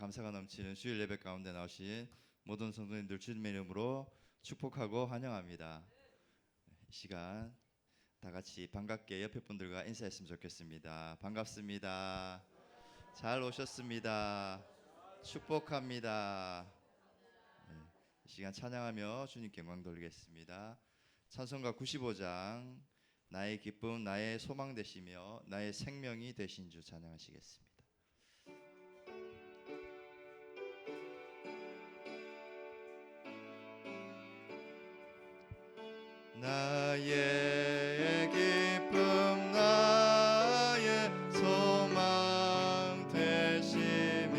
감사가 넘치는 주일 예배 가운데 나오신 모든 성도님들 주님의 이름으로 축복하고 환영합니다. 이 시간 다 같이 반갑게 옆에 분들과 인사했으면 좋겠습니다. 반갑습니다. 잘 오셨습니다. 축복합니다. 이 시간 찬양하며 주님께 영광 돌리겠습니다. 찬송가 95장 나의 기쁨 나의 소망 되시며 나의 생명이 되신 주 찬양하시겠습니다. 나의 기쁨 나의 소망 되시며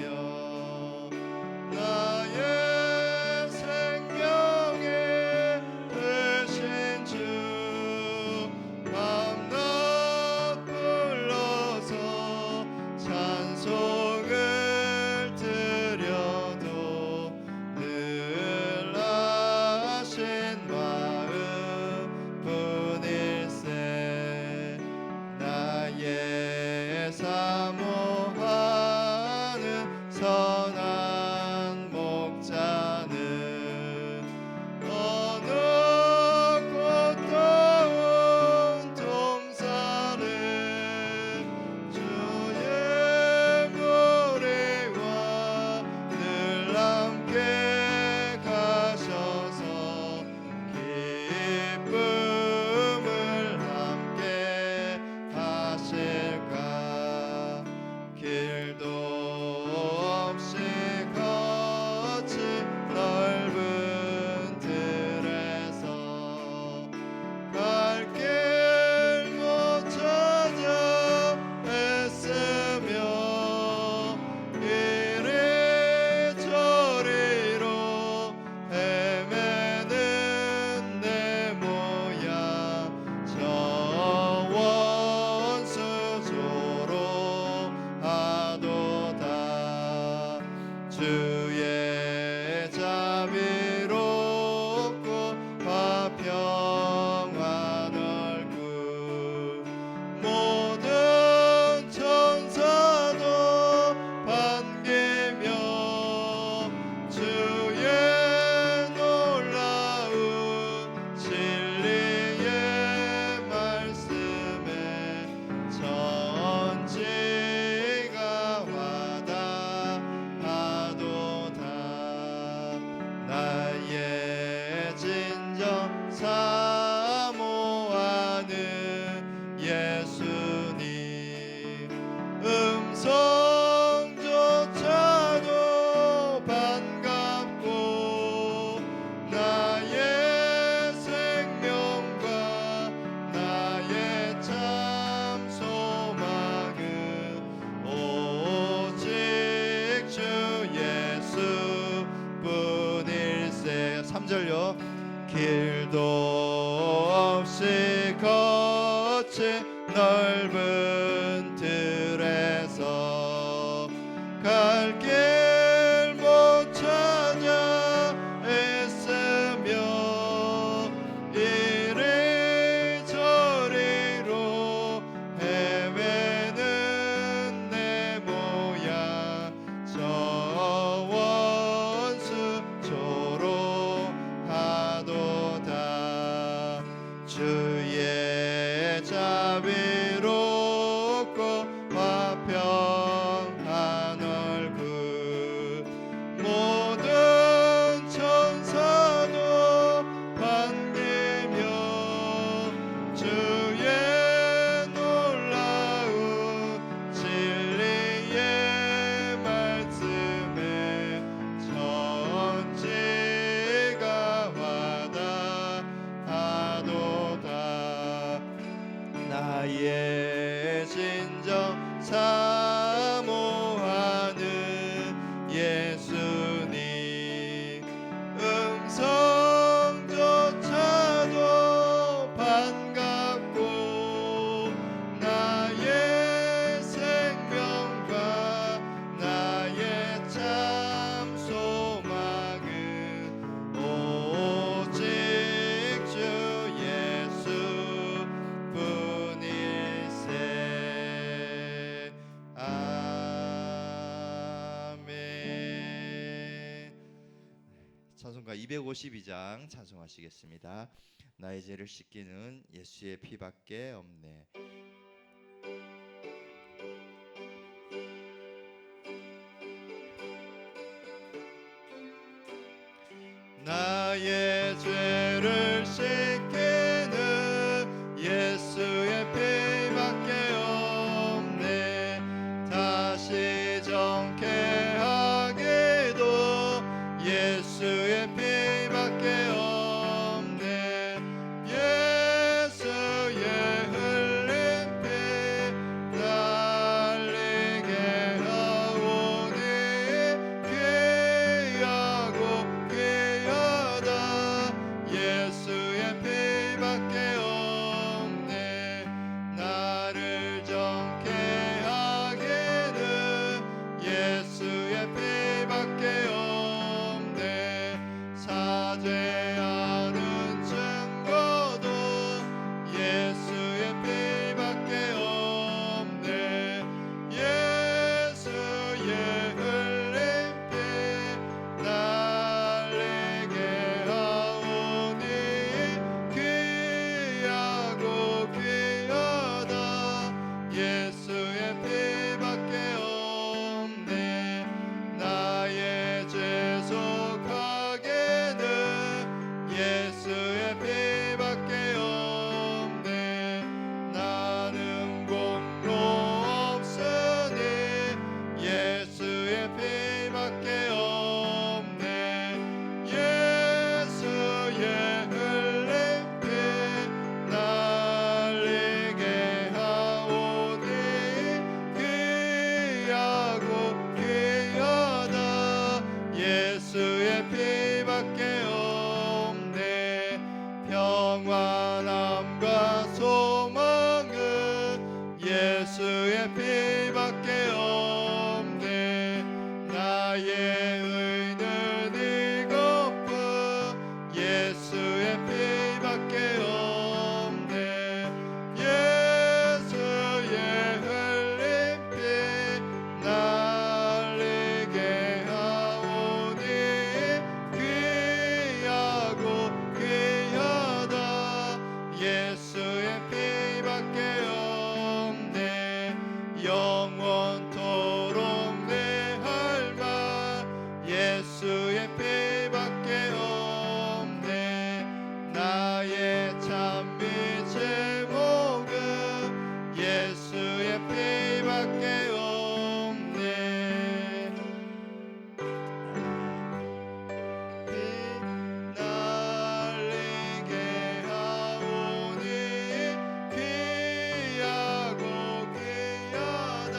나의 생명이 되신 주 밤낮 불러서 찬송을 드려도 늘 아신 마음 뿐일세 나의 사모하는 선한 목자는 어느 고통은 동산을 주의 머리와 늘 함께 가셔서 기쁨을 함께 하실까 길도 없이 거친 넓은 들에서 갈 길 못 찾아 애쓰며 이리저리로 헤매는 내 모양 저 원수 조롱하도다 주의 자비롭고 화평한 얼굴 모든 천사도 반기며 주의 놀라운 진리의 말씀에 천지가 와닿아도다 나의 진정 사모하는 예수님 음성조차도 반갑고 나의 생명과 나의 참 소망은 오직 주 예수뿐일세 3절요 길도 없이 거친 넓은 들에서 갈 길 못 찾아 애쓰며 이리저리로 헤매는 내 모양 저 원수 조롱하도다 주의 자비롭고 화평한 얼굴 찬송가 252장 찬송하시겠습니다. 나의 죄를 씻기는 예수의 피밖에 없네. 나의 죄를 씻기는 예수의 피밖에 없네. 다시 정케하기도 예수의 피밖에 없네. 예수의 흘린 피 날리게 하오니 귀하고 귀하다. 예수의 피밖에 없네. 나를 정케 하기는 예수의 피밖에 없네. 사죄하는 증거도 예수의 피밖에 없네. 예수의 흘린 피 날리게 하오니 귀하고 귀하다. 예수의 피밖에 없네. 나의 죄 속하게는 예수의 피밖에 없네. 나는 공로 없으니 예수의 피밖에 없네. 예수의 흘린 피 날리게 하오니 귀하고 귀하다. 예수의 피밖에 없네. 평안함과 소망은 예수의 피밖에 없네. 나의 의는 이것뿐 예수의 피밖에 없네. 예수의 흘린 피 날리게 하오니 귀하고 귀하다. 예수의 피밖에 없네. 영원토록 내 할 말 예수의 피밖에 없네. 나의 찬미 제목은 예수의 피밖에 없네. 피 날리게 하오니 귀하고 귀하다.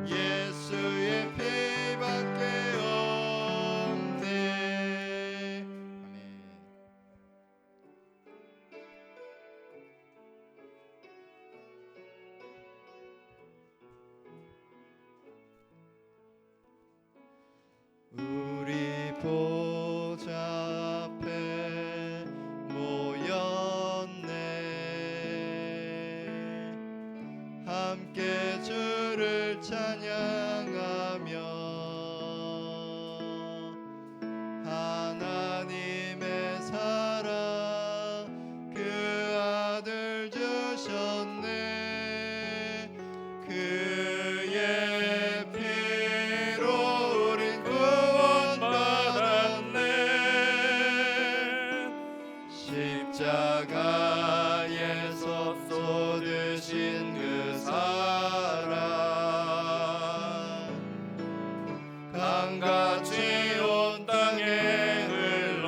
예수의 피밖에 없네. 아멘. 우리 보좌 앞에 모였네. 함께 주를 찬양하며 하나님의 사랑 그 아들 주셨네. 그의 피로 우린 구원받았네. 십자가에서 쏟으신 그 사랑 강같이 온 땅에 흘러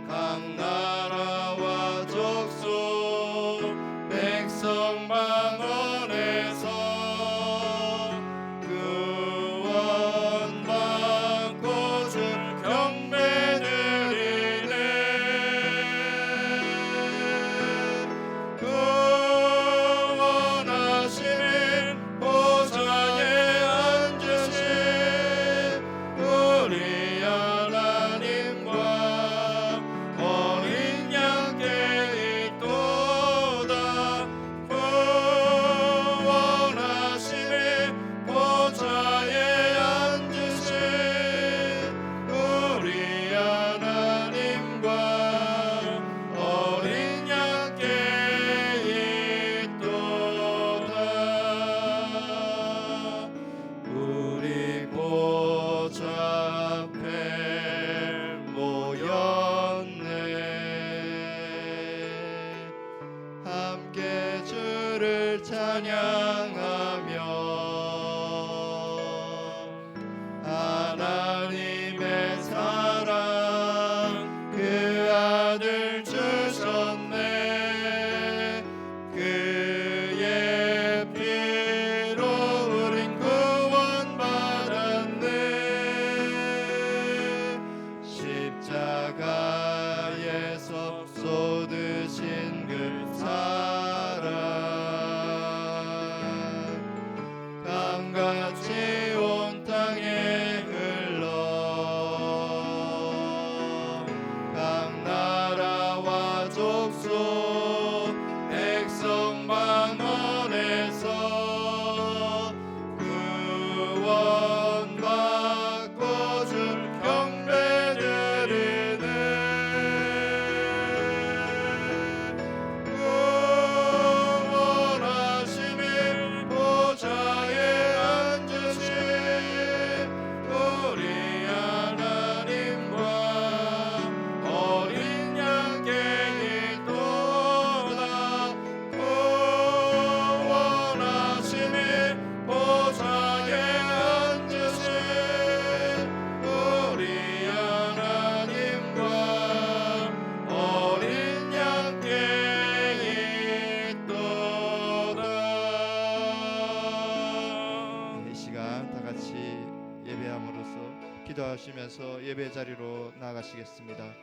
각 나라와 족속 백성 방언에서 구원받고 주 경배드리네. 구원하시는 보좌에 앉으신 시간 다 같이 예배함으로써 기도하시면서 예배 자리로 나아가시겠습니다.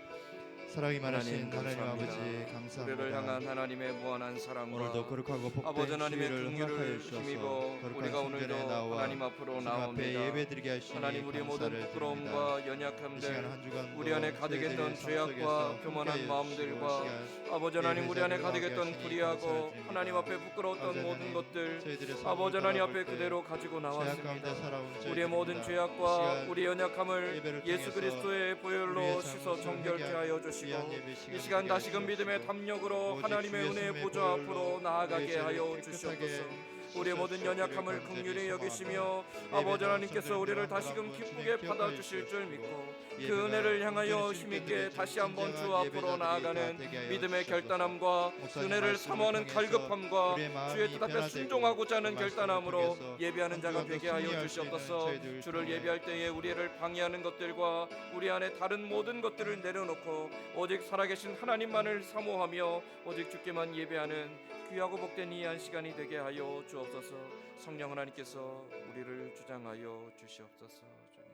사랑이 많으신 하나님 아버지 감사합니다. 우리를 향한 하나님의 무한한 사랑과 오늘도 거룩하고 아버지 복된 하나님의 주일을 긍휼을 허락하여 주셔서 힘입어 거룩한 우리가 오늘도 성전에 나와 하나님 앞으로 주님 앞에 나옵니다. 예배드리게 하시니 하나님, 우리의 모든 감사를 부끄러움과 드립니다. 이 시간 연약함들, 한 주간도 우리 안에 가득했던 저희들의 삶 죄악과 속에서 교만한 함께하여 마음들과 주시고 이 시간 아버지 하나님, 예배 우리 안에 자리로 가득했던 나오게 불의하고 하시니 감사를 하나님 앞에 드립니다. 부끄러웠던 아버지 모든 하나님, 것들 저희들의 삶을 아버지 하나님 앞에 돌아볼 때 그대로 가지고 죄악 가운데 나왔습니다. 살아온 우리의 모든 저희들입니다. 죄악과 이 시간 우리 연약함을 예배를 예수 통해서 그리스도의 보혈로 우리의 씻어 잘못을 정결케 하여 회개하는 주시고 귀한 예배 이 시간 되게 다시금 하여 믿음의 주시옵소서. 담력으로 오직 하나님의 주 은혜의 예수님의 보좌 보혈로 앞으로 나아가게 우리의 하여 죄를 주시옵소서. 깨끗하게 우리의 모든 씻으시옵소서. 연약함을 우리 간절히 긍휼히 여기시며 소망합니다. 아버지 예배 하나님께서 나온 우리를 성도님들 다시금 한번 기쁘게 진행 받아 기억하여 주실 줄 주시옵시고 믿고 그 예배가 은혜를 향하여 온전히 힘있게 주님께 다시 한번 주 진정한 앞으로 예배자들이 나아가는 다 되게 하여 믿음의 주시옵소서. 결단함과 목사님 은혜를 말씀을 사모하는 통해서 갈급함과 우리의 마음이 주의 뜻 앞에 변화되고 순종하고자 하는 그 말씀을 결단함으로 통해서 예배하는 자가 한 주간도 되게 하여 승리할 수 있는 주시옵소서. 저희들 주를 통해 예배할 때에 우리를 방해하는 것들과 우리 안에 다른 모든 것들을 내려놓고 오직 살아계신 하나님만을 사모하며 오직 주께만 예배하는 귀하고 복된 이 한 시간이 되게 하여 주옵소서. 성령 하나님께서 우리를 주장하여 주시옵소서. 주님.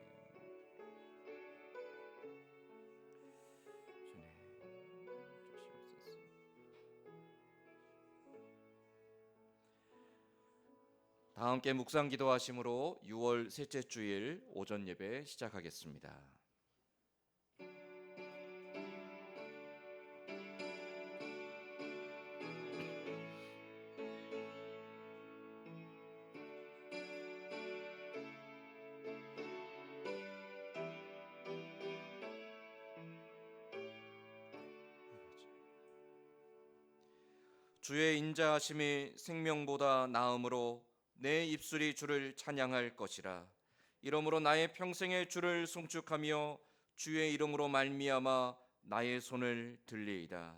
주시옵소서. 다 함께 묵상 기도하심으로 6월 셋째 주일 오전 예배 시작하겠습니다. 주의 인자하심이 생명보다 나음으로 내 입술이 주를 찬양할 것이라. 이러므로 나의 평생에 주를 송축하며 주의 이름으로 말미암아 나의 손을 들리이다.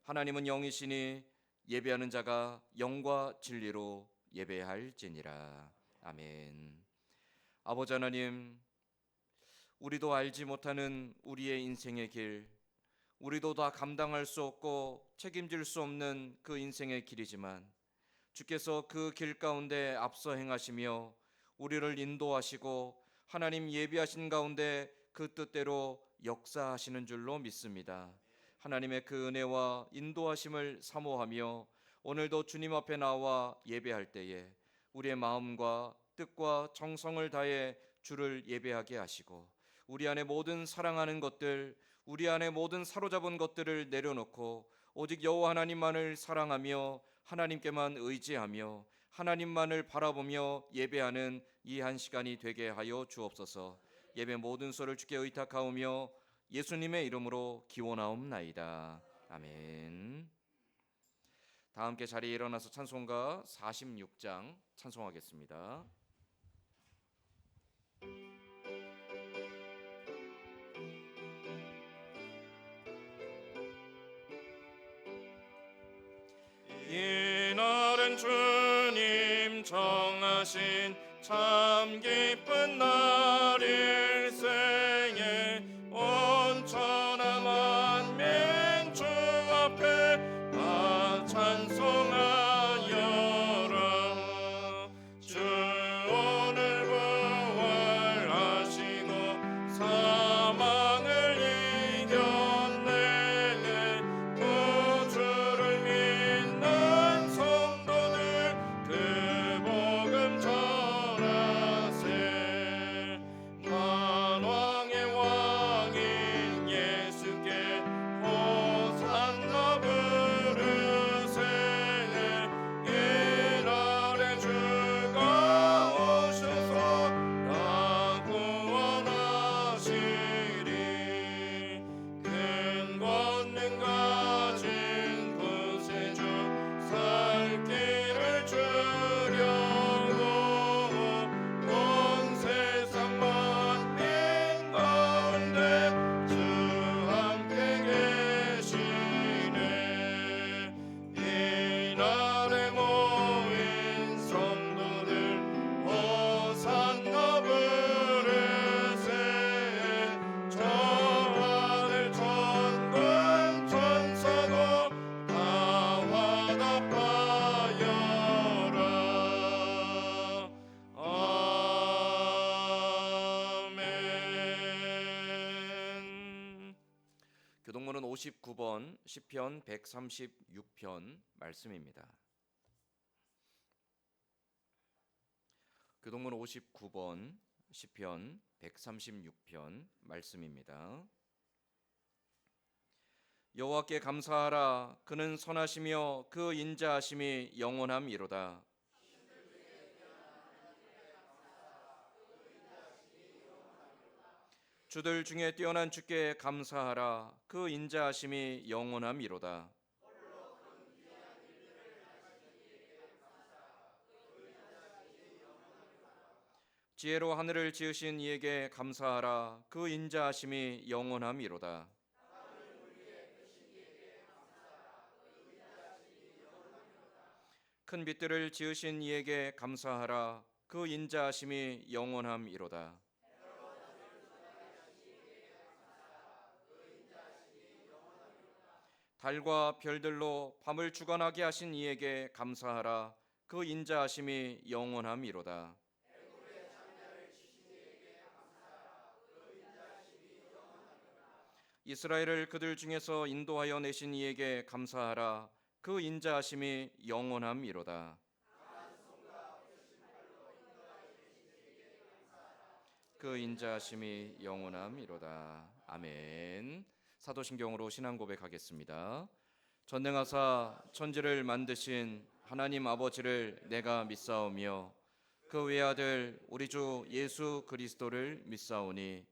하나님은 영이시니 예배하는 자가 영과 진리로 예배할지니라. 아멘. 아버지 하나님, 우리도 알지 못하는 우리의 인생의 길, 우리도 다 감당할 수 없고 책임질 수 없는 그 인생의 길이지만 주께서 그 길 가운데 앞서 행하시며 우리를 인도하시고 하나님 예비하신 가운데 그 뜻대로 역사하시는 줄로 믿습니다. 하나님의 그 은혜와 인도하심을 사모하며 오늘도 주님 앞에 나와 예배할 때에 우리의 마음과 뜻과 정성을 다해 주를 예배하게 하시고 우리 안에 모든 사랑하는 것들, 우리 안에 모든 사로잡은 것들을 내려놓고 오직 여호와 하나님만을 사랑하며 하나님께만 의지하며 하나님만을 바라보며 예배하는 이 한 시간이 되게 하여 주옵소서. 예배 모든 소를 주께 의탁하오며 예수님의 이름으로 기원하옵나이다. 아멘. 다 함께 자리에 일어나서 찬송가 46장 찬송하겠습니다. 이날은 주님 정하신 참 기쁜 날일세에 온 천하 만민 주 앞에 다 찬송하여라. 주 오늘 부활하시고 사망을 이겨내 구주를 믿는 성도들 그 복음 전하세. 만왕의 왕 59번 시편 136편 말씀입니다. 교동문 59번 시편 136편 말씀입니다. 여호와께 감사하라. 그는 선하시며 그 인자하심이 영원함이로다. 주들 중에 뛰어난 주께 감사하라. 그 인자하심이 영원함이로다. 지혜로 하늘을 지으신 이에게 감사하라. 그 인자하심이 영원함이로다. 큰 빛들을 지으신 이에게 감사하라. 그 인자하심이 영원함이로다. 달과 별들로 밤을 주관하게 하신 이에게 감사하라. 그 인자하심이 영원함이로다. 이스라엘을 그들 중에서 인도하여 내신 이에게 감사하라. 그 인자하심이 영원함이로다. 그 인자하심이 영원함이로다. 아멘. 사도신경으로 신앙 고백하겠습니다. 전능하사 천지를 만드신 하나님 아버지를 내가 믿사오며 그 외아들 우리 주 예수 그리스도를 믿사오니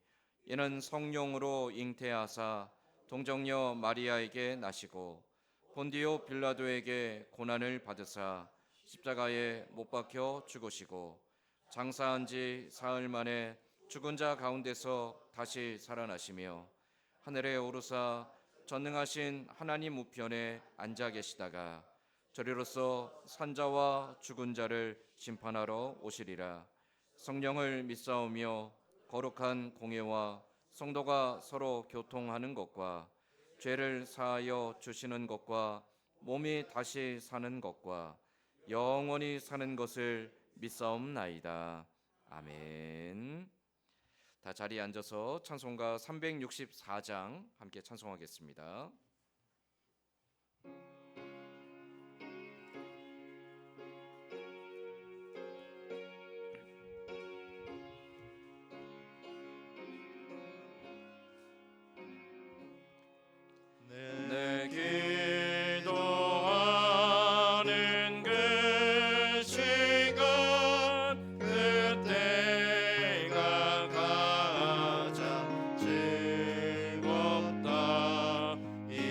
이는 성령으로 잉태하사 동정녀 마리아에게 나시고 본디오 빌라도에게 고난을 받으사 십자가에 못 박혀 죽으시고 장사한 지 사흘 만에 죽은 자 가운데서 다시 살아나시며 하늘에 오르사 전능하신 하나님 우편에 앉아 계시다가 저리로서 산자와 죽은 자를 심판하러 오시리라. 성령을 믿사오며 거룩한 공예와 성도가 서로 교통하는 것과 죄를 사하여 주시는 것과 몸이 다시 사는 것과 영원히 사는 것을 믿사옵나이다. 아멘. 다 자리에 앉아서 찬송가 364장 함께 찬송하겠습니다. 내 기도하는 그 시간 그때가 가장 즐겁다. 이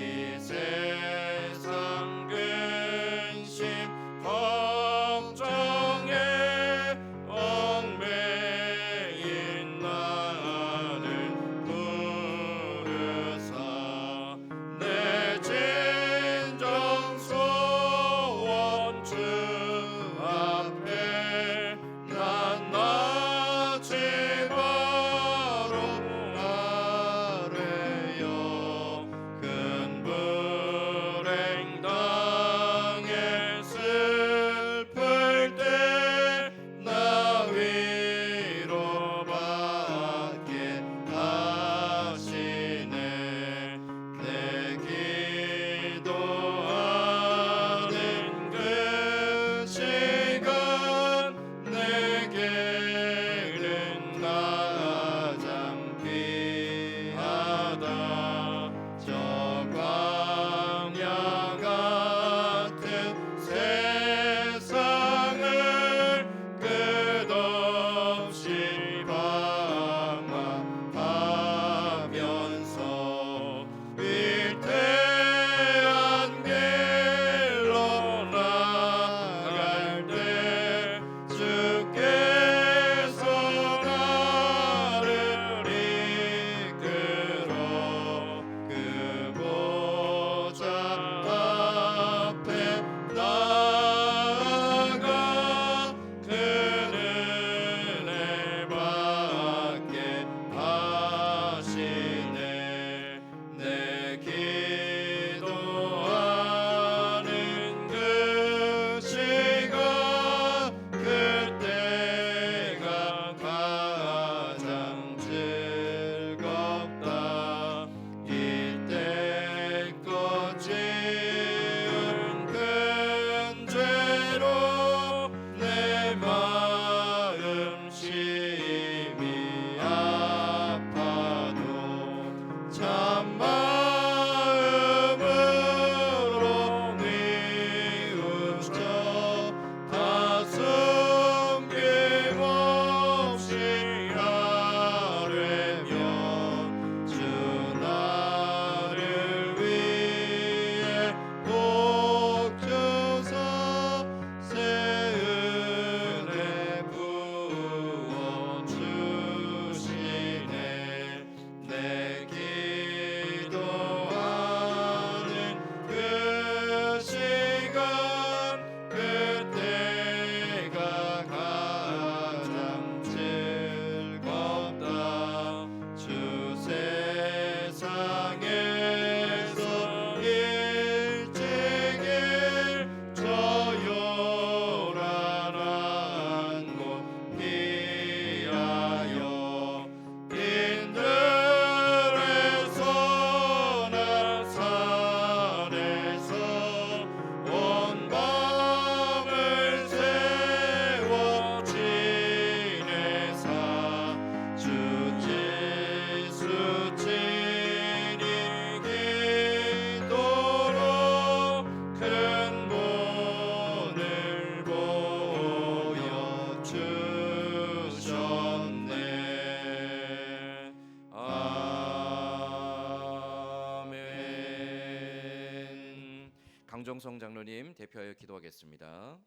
김정성 장로님 대표하여 기도하겠습니다.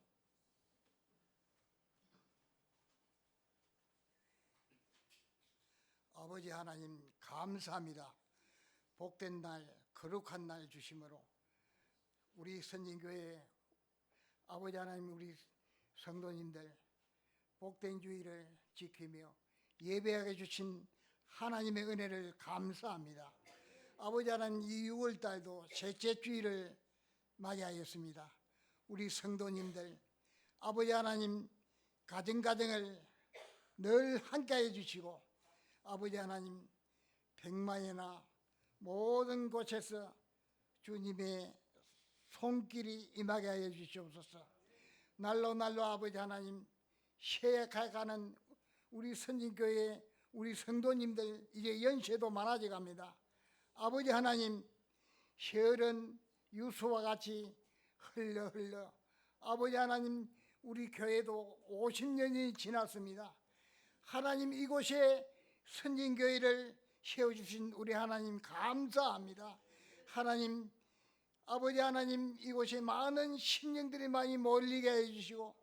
아버지 하나님 감사합니다. 복된 날, 거룩한 날 주심으로 우리 선진교회 아버지 하나님, 우리 성도님들 복된 주의를 지키며 예배하게 주신 하나님의 은혜를 감사합니다. 아버지 하나님, 이 6월 달도 셋째 주일을 맞이하였습니다. 우리 성도님들 아버지 하나님 가정가정을 늘 함께해 주시고 아버지 하나님 백마에나 모든 곳에서 주님의 손길이 임하게 하여 주시옵소서. 날로 날로 아버지 하나님 세약해가는 우리 선진교회 우리 성도님들 이제 연세도 많아져 갑니다. 아버지 하나님 세월은 유수와 같이 흘러 아버지 하나님 우리 교회도 50년이 지났습니다. 하나님 이곳에 선진교회를 세워주신 우리 하나님 감사합니다. 하나님 아버지 하나님 이곳에 많은 심령들이 많이 몰리게 해주시고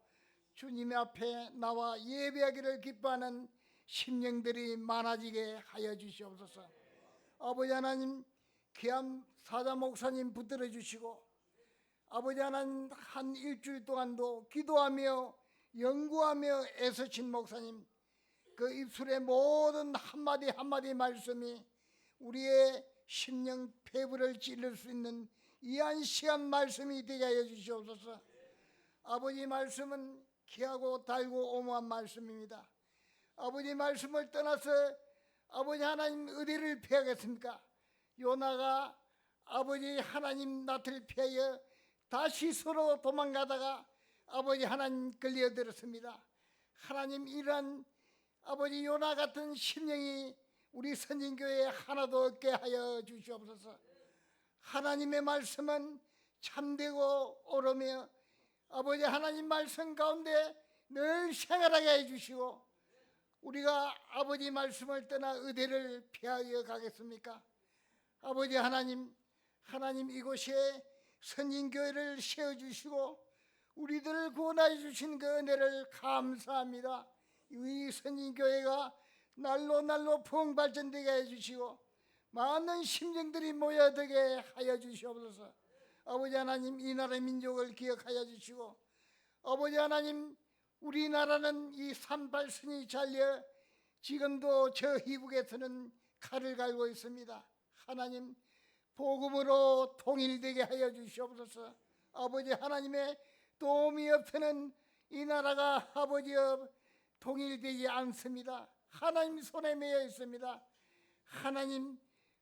주님 앞에 나와 예배하기를 기뻐하는 심령들이 많아지게 하여 주시옵소서. 아버지 하나님 귀한 사자 목사님 붙들어 주시고 아버지 하나님 한 일주일 동안도 기도하며 연구하며 애쓰신 목사님 그 입술의 모든 한마디 한마디 말씀이 우리의 심령 폐부를 찔릴 수 있는 이한 시간 말씀이 되게 하여 주시옵소서. 아버지 말씀은 귀하고 달고 오모한 말씀입니다. 아버지 말씀을 떠나서 아버지 하나님 어디를 피하겠습니까? 요나가 아버지 하나님 낯을 피하여 다시 서로 도망가다가 아버지 하나님 끌려들었습니다. 하나님 이러한 아버지 요나 같은 심령이 우리 선진교회에 하나도 없게 하여 주시옵소서. 하나님의 말씀은 참되고 옳으며 아버지 하나님 말씀 가운데 늘 생활하게 해주시고 우리가 아버지 말씀을 떠나 어디를 피하여 가겠습니까? 아버지 하나님 이곳에 선진교회를 세워주시고 우리들을 구원하여 주신 그 은혜를 감사합니다. 이 선진교회가 날로 날로 부흥발전되게 해주시고 많은 심령들이 모여들게 하여 주시옵소서. 아버지 하나님 이 나라 민족을 기억하여 주시고 아버지 하나님 우리나라는 이 38선이 잘려 지금도 저 희북에서는 칼을 갈고 있습니다. 하나님 복음으로 통일되게 하여 주시옵소서. 아버지 하나님의 도움이 없이는 이 나라가 아버지여 통일되지 않습니다. 하나님 손에 매여 있습니다. 하나님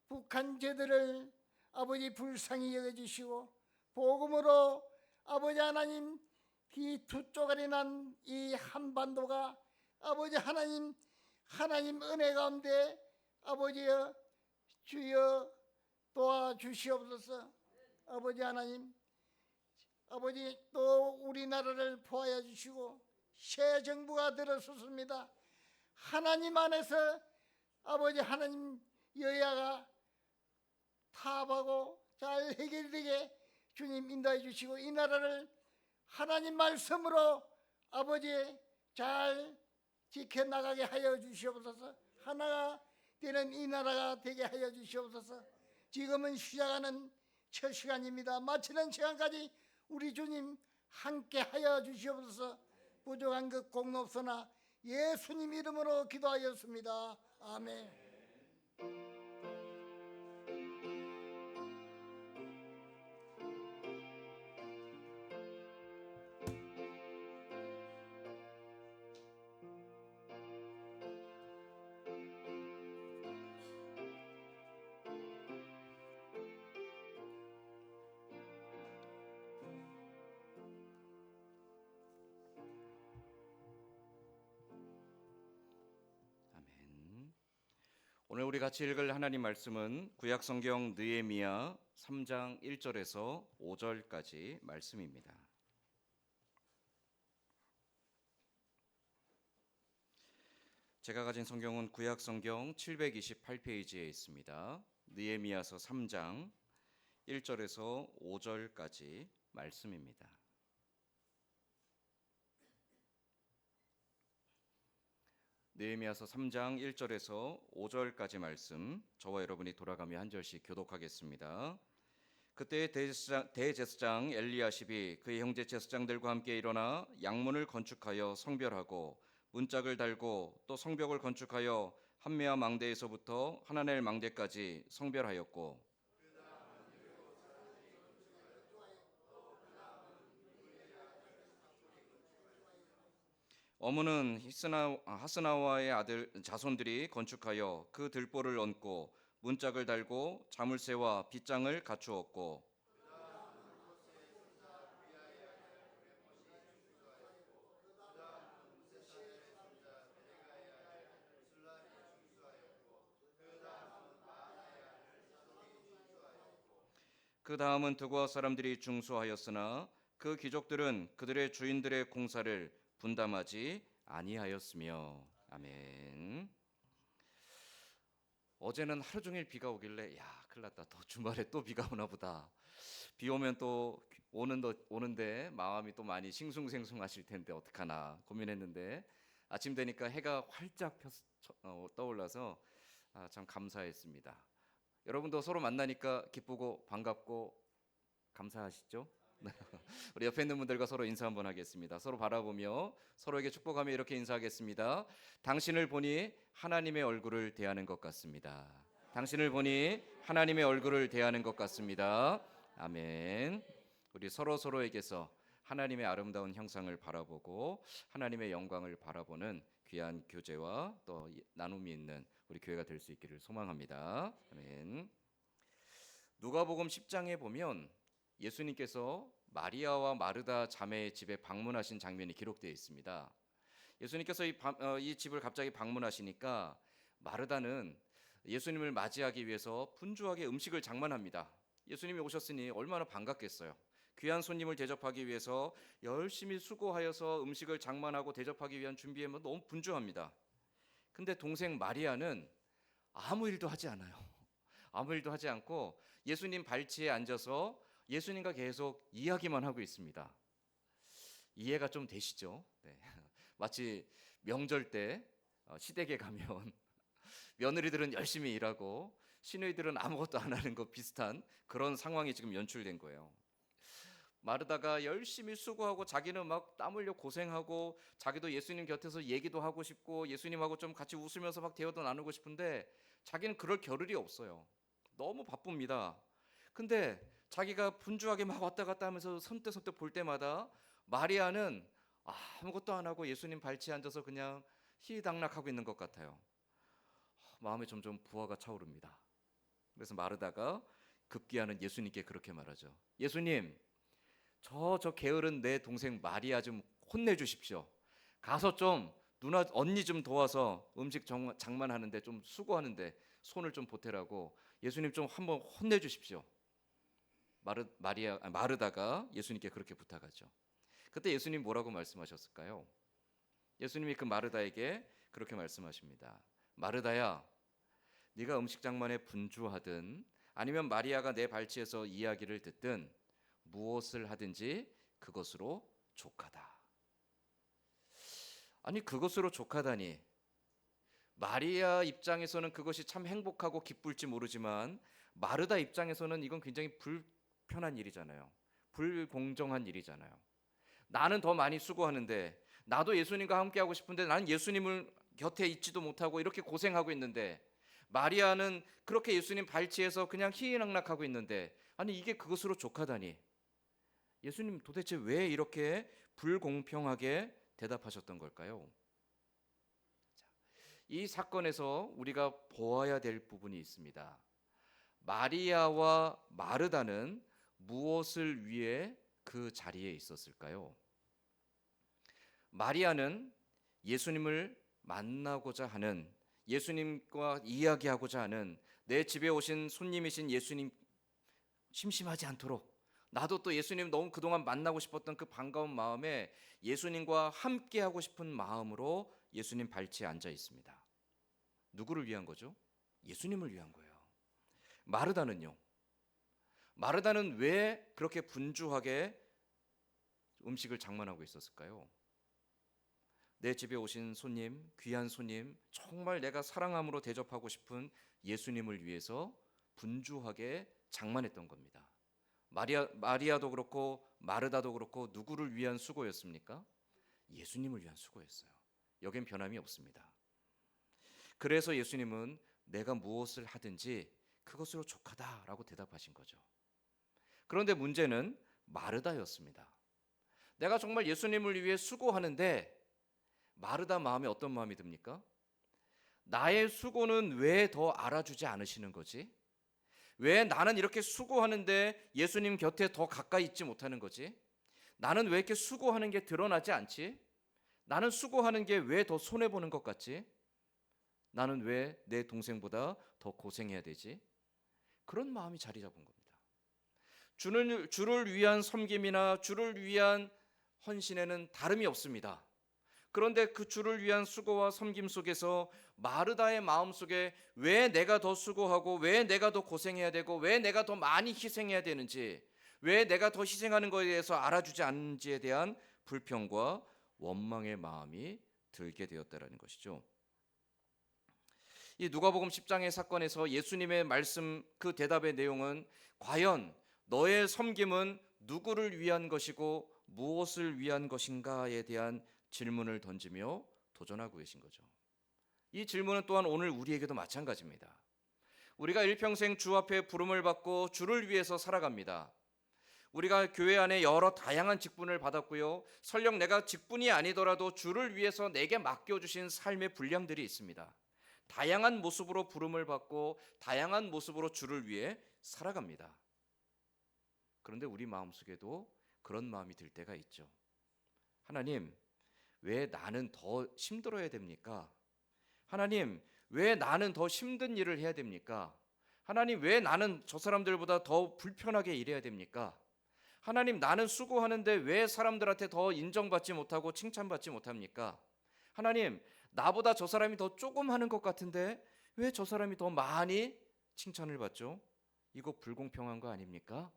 북한 제들을 아버지 불쌍히 여겨주시고 복음으로 아버지 하나님 이 두 쪼가리 난 이 한반도가 아버지 하나님 은혜 가운데 아버지여 주여 도와주시옵소서. 아버지 하나님 아버지 또 우리나라를 보호해 주시고 새 정부가 들어섰습니다. 하나님 안에서 아버지 하나님 여야가 타협하고 잘 해결되게 주님 인도해 주시고 이 나라를 하나님 말씀으로 아버지 잘 지켜나가게 하여 주시옵소서. 하나가 되는 이 나라가 되게 하여 주시옵소서. 지금은 시작하는 첫 시간입니다. 마치는 시간까지 우리 주님 함께 하여 주시옵소서. 부족한 것 공로없으나 예수님 이름으로 기도하였습니다. 아멘. 아멘. 오늘 우리 같이 읽을 하나님 말씀은 구약성경 느헤미야 3장 1절에서 5절까지 말씀입니다. 제가 가진 성경은 구약성경 728페이지에 있습니다. 느헤미야서 3장 1절에서 5절까지 말씀입니다. 느헤미야서 3장 1절에서 5절까지 말씀, 저와 여러분이 돌아가며 한 절씩 교독하겠습니다. 그때 대제사장 엘리야십이 그의 형제 제사장들과 함께 일어나 양문을 건축하여 성별하고 문짝을 달고 또 성벽을 건축하여 한메아 망대에서부터 하나넬 망대까지 성별하였고, 어문은 하스나와의 아들 자손들이 건축하여 그 들보를 얹고 문짝을 달고 자물쇠와 빗장을 갖추었고, 그 다음은 드고아 사람들이 중수하였으나 그 귀족들은 그들의 주인들의 공사를 분담하지 아니하였으며. 아멘. 어제는 하루 종일 비가 오길래 야, 큰일 났다. 또 주말에 또 비가 오나 보다. 비 오면 또 오는데 마음이 또 많이 싱숭생숭하실 텐데 어떡하나 고민했는데, 아침 되니까 해가 활짝 떠올라서 참 감사했습니다. 여러분도 서로 만나니까 기쁘고 반갑고 감사하시죠? 우리 옆에 있는 분들과 서로 인사 한번 하겠습니다. 서로 바라보며 서로에게 축복하며 이렇게 인사하겠습니다. 당신을 보니 하나님의 얼굴을 대하는 것 같습니다. 당신을 보니 하나님의 얼굴을 대하는 것 같습니다. 아멘. 우리 서로에게서 하나님의 아름다운 형상을 바라보고 하나님의 영광을 바라보는 귀한 교제와 또 나눔이 있는 우리 교회가 될 수 있기를 소망합니다. 아멘. 누가복음 10장에 보면 예수님께서 마리아와 마르다 자매의 집에 방문하신 장면이 기록되어 있습니다. 예수님께서 이 집을 갑자기 방문하시니까 마르다는 예수님을 맞이하기 위해서 분주하게 음식을 장만합니다. 예수님이 오셨으니 얼마나 반갑겠어요. 귀한 손님을 대접하기 위해서 열심히 수고하여서 음식을 장만하고 대접하기 위한 준비에 너무 분주합니다. 근데 동생 마리아는 아무 일도 하지 않아요. 아무 일도 하지 않고 예수님 발치에 앉아서 예수님과 계속 이야기만 하고 있습니다. 이해가 좀 되시죠? 네. 마치 명절 때 시댁에 가면 며느리들은 열심히 일하고 시누이들은 아무것도 안 하는 것 비슷한 그런 상황이 지금 연출된 거예요. 마르다가 열심히 수고하고 자기는 막 땀 흘려 고생하고 자기도 예수님 곁에서 얘기도 하고 싶고 예수님하고 좀 같이 웃으면서 막 대화도 나누고 싶은데 자기는 그럴 겨를이 없어요. 너무 바쁩니다. 근데 자기가 분주하게 막 왔다 갔다 하면서 선뜻선뜻 볼 때마다 마리아는 아무것도 안 하고 예수님 발치에 앉아서 그냥 희희당락하고 있는 것 같아요. 마음에 점점 부하가 차오릅니다. 그래서 마르다가 급기야는 예수님께 그렇게 말하죠. 예수님, 저 게으른 내 동생 마리아 좀 혼내주십시오. 가서 좀 누나 언니 좀 도와서 음식 장만하는데 좀 수고하는데 손을 좀 보태라고 예수님 좀 한번 혼내주십시오. 마르다가 예수님께 그렇게 부탁하죠. 그때 예수님 뭐라고 말씀하셨을까요? 예수님이 그 마르다에게 그렇게 말씀하십니다. 마르다야, 네가 음식 장만에 분주하든 아니면 마리아가 내 발치에서 이야기를 듣든 무엇을 하든지 그것으로 족하다. 아니, 그것으로 족하다니. 마리아 입장에서는 그것이 참 행복하고 기쁠지 모르지만 마르다 입장에서는 이건 굉장히 불편한 일이잖아요. 불공정한 일이잖아요. 나는 더 많이 수고하는데, 나도 예수님과 함께 하고 싶은데 나는 예수님을 곁에 있지도 못하고 이렇게 고생하고 있는데, 마리아는 그렇게 예수님 발치에서 그냥 희희낙락하고 있는데, 아니 이게 그것으로 족하다니. 예수님 도대체 왜 이렇게 불공평하게 대답하셨던 걸까요? 이 사건에서 우리가 보아야 될 부분이 있습니다. 마리아와 마르다는 무엇을 위해 그 자리에 있었을까요? 마리아는 예수님을 만나고자 하는, 예수님과 이야기하고자 하는, 내 집에 오신 손님이신 예수님 심심하지 않도록 나도 또 예수님 너무 그동안 만나고 싶었던 그 반가운 마음에 예수님과 함께하고 싶은 마음으로 예수님 발치에 앉아 있습니다. 누구를 위한 거죠? 예수님을 위한 거예요. 마르다는요? 마르다는 왜 그렇게 분주하게 음식을 장만하고 있었을까요? 내 집에 오신 손님, 귀한 손님, 정말 내가 사랑함으로 대접하고 싶은 예수님을 위해서 분주하게 장만했던 겁니다. 마리아도 그렇고 마르다도 그렇고 누구를 위한 수고였습니까? 예수님을 위한 수고였어요. 여긴 변함이 없습니다. 그래서 예수님은 내가 무엇을 하든지 그것으로 족하다라고 대답하신 거죠. 그런데 문제는 마르다였습니다. 내가 정말 예수님을 위해 수고하는데 마르다 마음에 어떤 마음이 듭니까? 나의 수고는 왜 더 알아주지 않으시는 거지? 왜 나는 이렇게 수고하는데 예수님 곁에 더 가까이 있지 못하는 거지? 나는 왜 이렇게 수고하는 게 드러나지 않지? 나는 수고하는 게 왜 더 손해보는 것 같지? 나는 왜 내 동생보다 더 고생해야 되지? 그런 마음이 자리 잡은 겁니다. 주를 위한 섬김이나 주를 위한 헌신에는 다름이 없습니다. 그런데 그 주를 위한 수고와 섬김 속에서 마르다의 마음속에 왜 내가 더 수고하고 왜 내가 더 고생해야 되고 왜 내가 더 많이 희생해야 되는지, 왜 내가 더 희생하는 것에 대해서 알아주지 않는지에 대한 불평과 원망의 마음이 들게 되었다라는 것이죠. 이 누가복음 10장의 사건에서 예수님의 말씀 그 대답의 내용은 과연 너의 섬김은 누구를 위한 것이고 무엇을 위한 것인가에 대한 질문을 던지며 도전하고 계신 거죠. 이 질문은 또한 오늘 우리에게도 마찬가지입니다. 우리가 일평생 주 앞에 부름을 받고 주를 위해서 살아갑니다. 우리가 교회 안에 여러 다양한 직분을 받았고요. 설령 내가 직분이 아니더라도 주를 위해서 내게 맡겨주신 삶의 분량들이 있습니다. 다양한 모습으로 부름을 받고 다양한 모습으로 주를 위해 살아갑니다. 그런데 우리 마음속에도 그런 마음이 들 때가 있죠. 하나님, 왜 나는 더 힘들어야 됩니까? 하나님, 왜 나는 더 힘든 일을 해야 됩니까? 하나님, 왜 나는 저 사람들보다 더 불편하게 일해야 됩니까? 하나님, 나는 수고하는데 왜 사람들한테 더 인정받지 못하고 칭찬받지 못합니까? 하나님, 나보다 저 사람이 더 조금 하는 것 같은데 왜 저 사람이 더 많이 칭찬을 받죠? 이거 불공평한 거 아닙니까?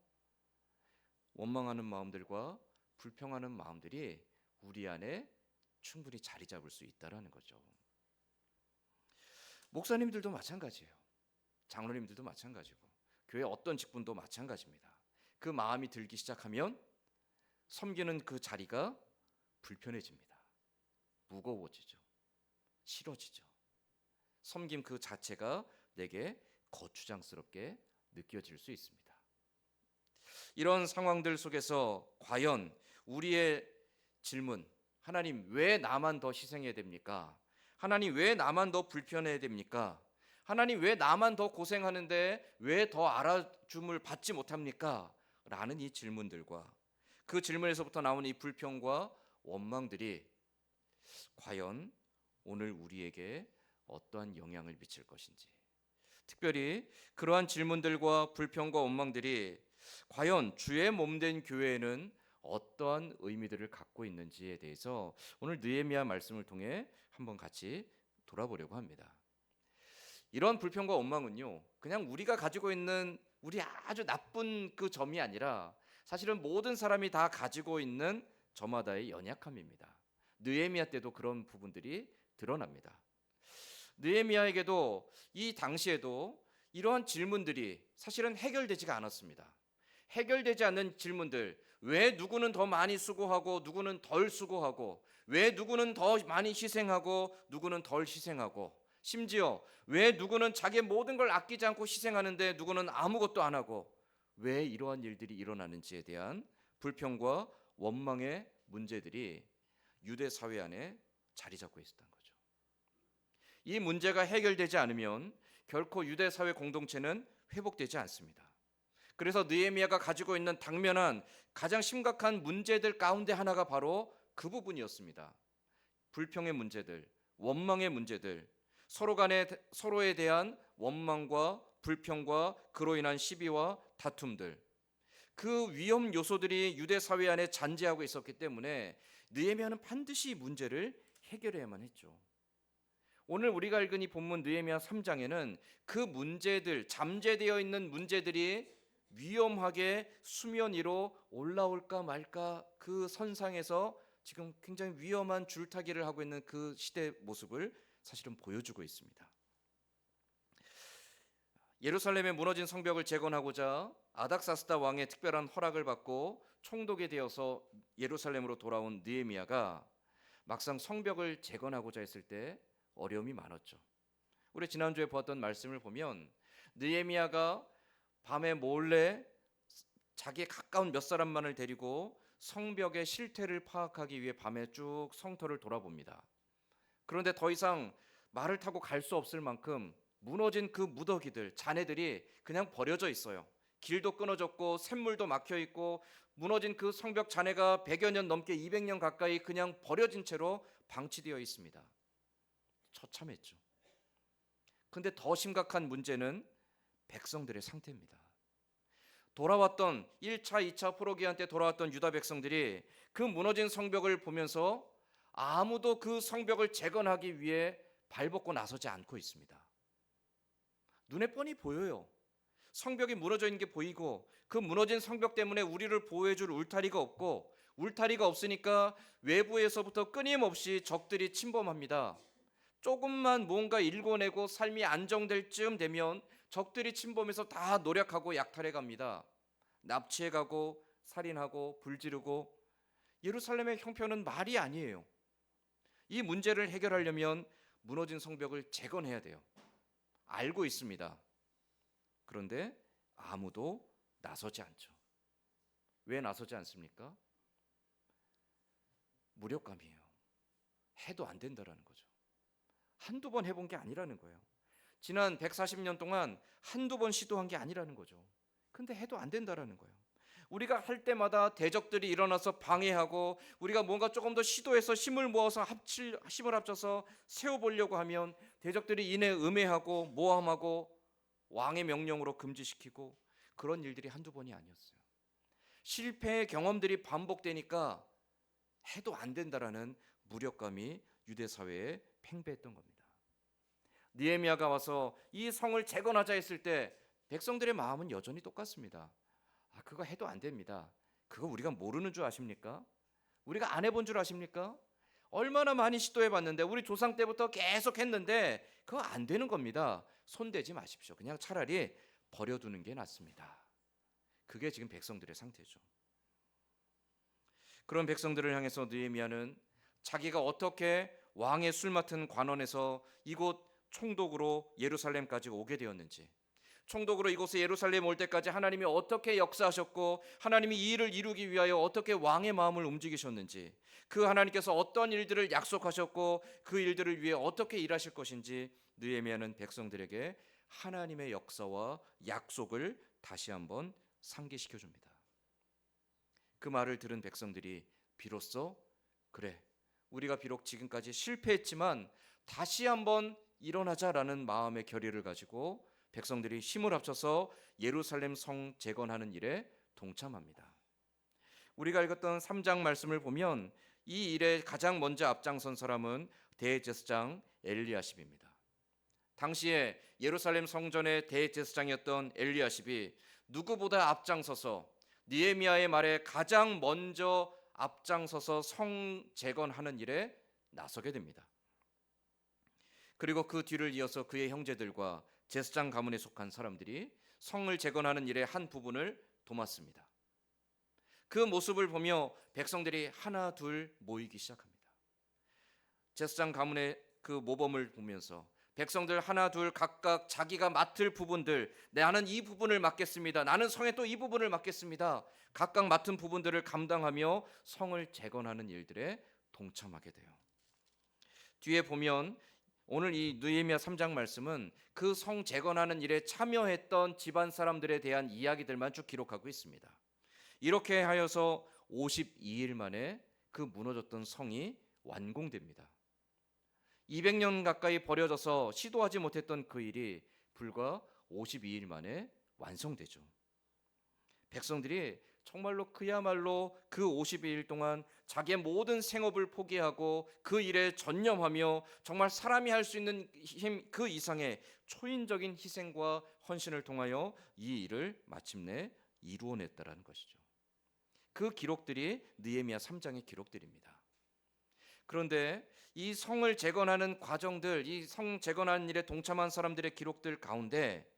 원망하는 마음들과 불평하는 마음들이 우리 안에 충분히 자리 잡을 수 있다라는 거죠. 목사님들도 마찬가지예요. 장로님들도 마찬가지고 교회 어떤 직분도 마찬가지입니다. 그 마음이 들기 시작하면 섬기는 그 자리가 불편해집니다. 무거워지죠. 싫어지죠. 섬김 그 자체가 내게 거추장스럽게 느껴질 수 있습니다. 이런 상황들 속에서 과연 우리의 질문, 하나님 왜 나만 더 희생해야 됩니까? 하나님 왜 나만 더 불편해야 됩니까? 하나님 왜 나만 더 고생하는데 왜 더 알아줌을 받지 못합니까? 라는 이 질문들과 그 질문에서부터 나오는 이 불평과 원망들이 과연 오늘 우리에게 어떠한 영향을 미칠 것인지, 특별히 그러한 질문들과 불평과 원망들이 과연 주의 몸된 교회에는 어떠한 의미들을 갖고 있는지에 대해서 오늘 느헤미야 말씀을 통해 한번 같이 돌아보려고 합니다. 이런 불평과 원망은요, 그냥 우리가 가지고 있는 우리 아주 나쁜 그 점이 아니라 사실은 모든 사람이 다 가지고 있는 저마다의 연약함입니다. 느헤미야 때도 그런 부분들이 드러납니다. 느헤미야에게도 이 당시에도 이러한 질문들이 사실은 해결되지가 않았습니다. 해결되지 않는 질문들, 왜 누구는 더 많이 수고하고 누구는 덜 수고하고, 왜 누구는 더 많이 희생하고 누구는 덜 희생하고, 심지어 왜 누구는 자기의 모든 걸 아끼지 않고 희생하는데 누구는 아무것도 안 하고, 왜 이러한 일들이 일어나는지에 대한 불평과 원망의 문제들이 유대 사회 안에 자리 잡고 있었던 거죠. 이 문제가 해결되지 않으면 결코 유대 사회 공동체는 회복되지 않습니다. 그래서 느헤미야가 가지고 있는 당면한 가장 심각한 문제들 가운데 하나가 바로 그 부분이었습니다. 불평의 문제들, 원망의 문제들, 서로에 대한 원망과 불평과 그로 인한 시비와 다툼들, 그 위험 요소들이 유대 사회 안에 잔재하고 있었기 때문에 느헤미야는 반드시 이 문제를 해결해야만 했죠. 오늘 우리가 읽은 이 본문 느헤미야 3장에는 그 문제들, 잠재되어 있는 문제들이 위험하게 수면 위로 올라올까 말까 그 선상에서 지금 굉장히 위험한 줄타기를 하고 있는 그 시대 모습을 사실은 보여주고 있습니다. 예루살렘의 무너진 성벽을 재건하고자 아닥사스다 왕의 특별한 허락을 받고 총독이 되어서 예루살렘으로 돌아온 느헤미야가 막상 성벽을 재건하고자 했을 때 어려움이 많았죠. 우리 지난주에 보았던 말씀을 보면 느헤미야가 밤에 몰래 자기에 가까운 몇 사람만을 데리고 성벽의 실태를 파악하기 위해 밤에 쭉 성터를 돌아봅니다. 그런데 더 이상 말을 타고 갈 수 없을 만큼 무너진 그 무더기들, 잔해들이 그냥 버려져 있어요. 길도 끊어졌고 샘물도 막혀 있고 무너진 그 성벽 잔해가 100여 년 넘게 200년 가까이 그냥 버려진 채로 방치되어 있습니다. 처참했죠. 근데 더 심각한 문제는 백성들의 상태입니다. 돌아왔던 1차, 2차 포로기한 때 돌아왔던 유다 백성들이 그 무너진 성벽을 보면서 아무도 그 성벽을 재건하기 위해 발벗고 나서지 않고 있습니다. 눈에 뻔히 보여요. 성벽이 무너져 있는 게 보이고 그 무너진 성벽 때문에 우리를 보호해줄 울타리가 없고 울타리가 없으니까 외부에서부터 끊임없이 적들이 침범합니다. 조금만 뭔가 일궈내고 삶이 안정될 쯤 되면 적들이 침범해서 다 노력하고 약탈해 갑니다. 납치해 가고 살인하고 불지르고 예루살렘의 형편은 말이 아니에요. 이 문제를 해결하려면 무너진 성벽을 재건해야 돼요. 알고 있습니다. 그런데 아무도 나서지 않죠. 왜 나서지 않습니까? 무력감이에요. 해도 안 된다라는 거죠. 한두 번 해본 게 아니라는 거예요. 지난 140년 동안 한두 번 시도한 게 아니라는 거죠. 근데 해도 안 된다라는 거예요. 우리가 할 때마다 대적들이 일어나서 방해하고 우리가 뭔가 조금 더 시도해서 힘을 모아서 힘을 합쳐서 세워보려고 하면 대적들이 이내 음해하고 모함하고 왕의 명령으로 금지시키고 그런 일들이 한두 번이 아니었어요. 실패의 경험들이 반복되니까 해도 안 된다라는 무력감이 유대 사회에 팽배했던 겁니다. 느헤미야가 와서 이 성을 재건하자 했을 때 백성들의 마음은 여전히 똑같습니다. 그거 해도 안 됩니다. 그거 우리가 모르는 줄 아십니까? 우리가 안 해본 줄 아십니까? 얼마나 많이 시도해봤는데 우리 조상 때부터 계속 했는데 그거 안 되는 겁니다. 손대지 마십시오. 그냥 차라리 버려두는 게 낫습니다. 그게 지금 백성들의 상태죠. 그런 백성들을 향해서 느헤미야는 자기가 어떻게 왕의 술 맡은 관원에서 이곳 총독으로 예루살렘까지 오게 되었는지, 총독으로 이곳에 예루살렘 올 때까지 하나님이 어떻게 역사하셨고 하나님이 이 일을 이루기 위하여 어떻게 왕의 마음을 움직이셨는지, 그 하나님께서 어떤 일들을 약속하셨고 그 일들을 위해 어떻게 일하실 것인지 느헤미야는 백성들에게 하나님의 역사와 약속을 다시 한번 상기시켜 줍니다. 그 말을 들은 백성들이 비로소 그래, 우리가 비록 지금까지 실패했지만 다시 한번 일어나자라는 마음의 결의를 가지고 백성들이 힘을 합쳐서 예루살렘 성 재건하는 일에 동참합니다. 우리가 읽었던 3장 말씀을 보면 이 일에 가장 먼저 앞장선 사람은 대제사장 엘리야십입니다. 당시에 예루살렘 성전의 대제사장이었던 엘리야십이 누구보다 앞장서서 느헤미야의 말에 가장 먼저 앞장서서 성 재건하는 일에 나서게 됩니다. 그리고 그 뒤를 이어서 그의 형제들과 제사장 가문에 속한 사람들이 성을 재건하는 일의 한 부분을 도맡습니다. 그 모습을 보며 백성들이 하나 둘 모이기 시작합니다. 제사장 가문의 그 모범을 보면서 백성들 하나 둘 각각 자기가 맡을 부분들, 나는 이 부분을 맡겠습니다. 나는 성에 또 이 부분을 맡겠습니다. 각각 맡은 부분들을 감당하며 성을 재건하는 일들에 동참하게 돼요. 뒤에 보면 오늘 이 느헤미야 3장 말씀은 그 성 재건하는 일에 참여했던 집안 사람들에 대한 이야기들만 쭉 기록하고 있습니다. 이렇게 하여서 52일 만에 그 무너졌던 성이 완공됩니다. 200년 가까이 버려져서 시도하지 못했던 그 일이 불과 52일 만에 완성되죠. 백성들이 정말로 그야말로 그 52일 동안 자기의 모든 생업을 포기하고 그 일에 전념하며 정말 사람이 할 수 있는 힘 그 이상의 초인적인 희생과 헌신을 통하여 이 일을 마침내 이루어냈다라는 것이죠. 그 기록들이 느헤미야 3장의 기록들입니다. 그런데 이 성을 재건하는 과정들, 이 성 재건하는 일에 동참한 사람들의 기록들 가운데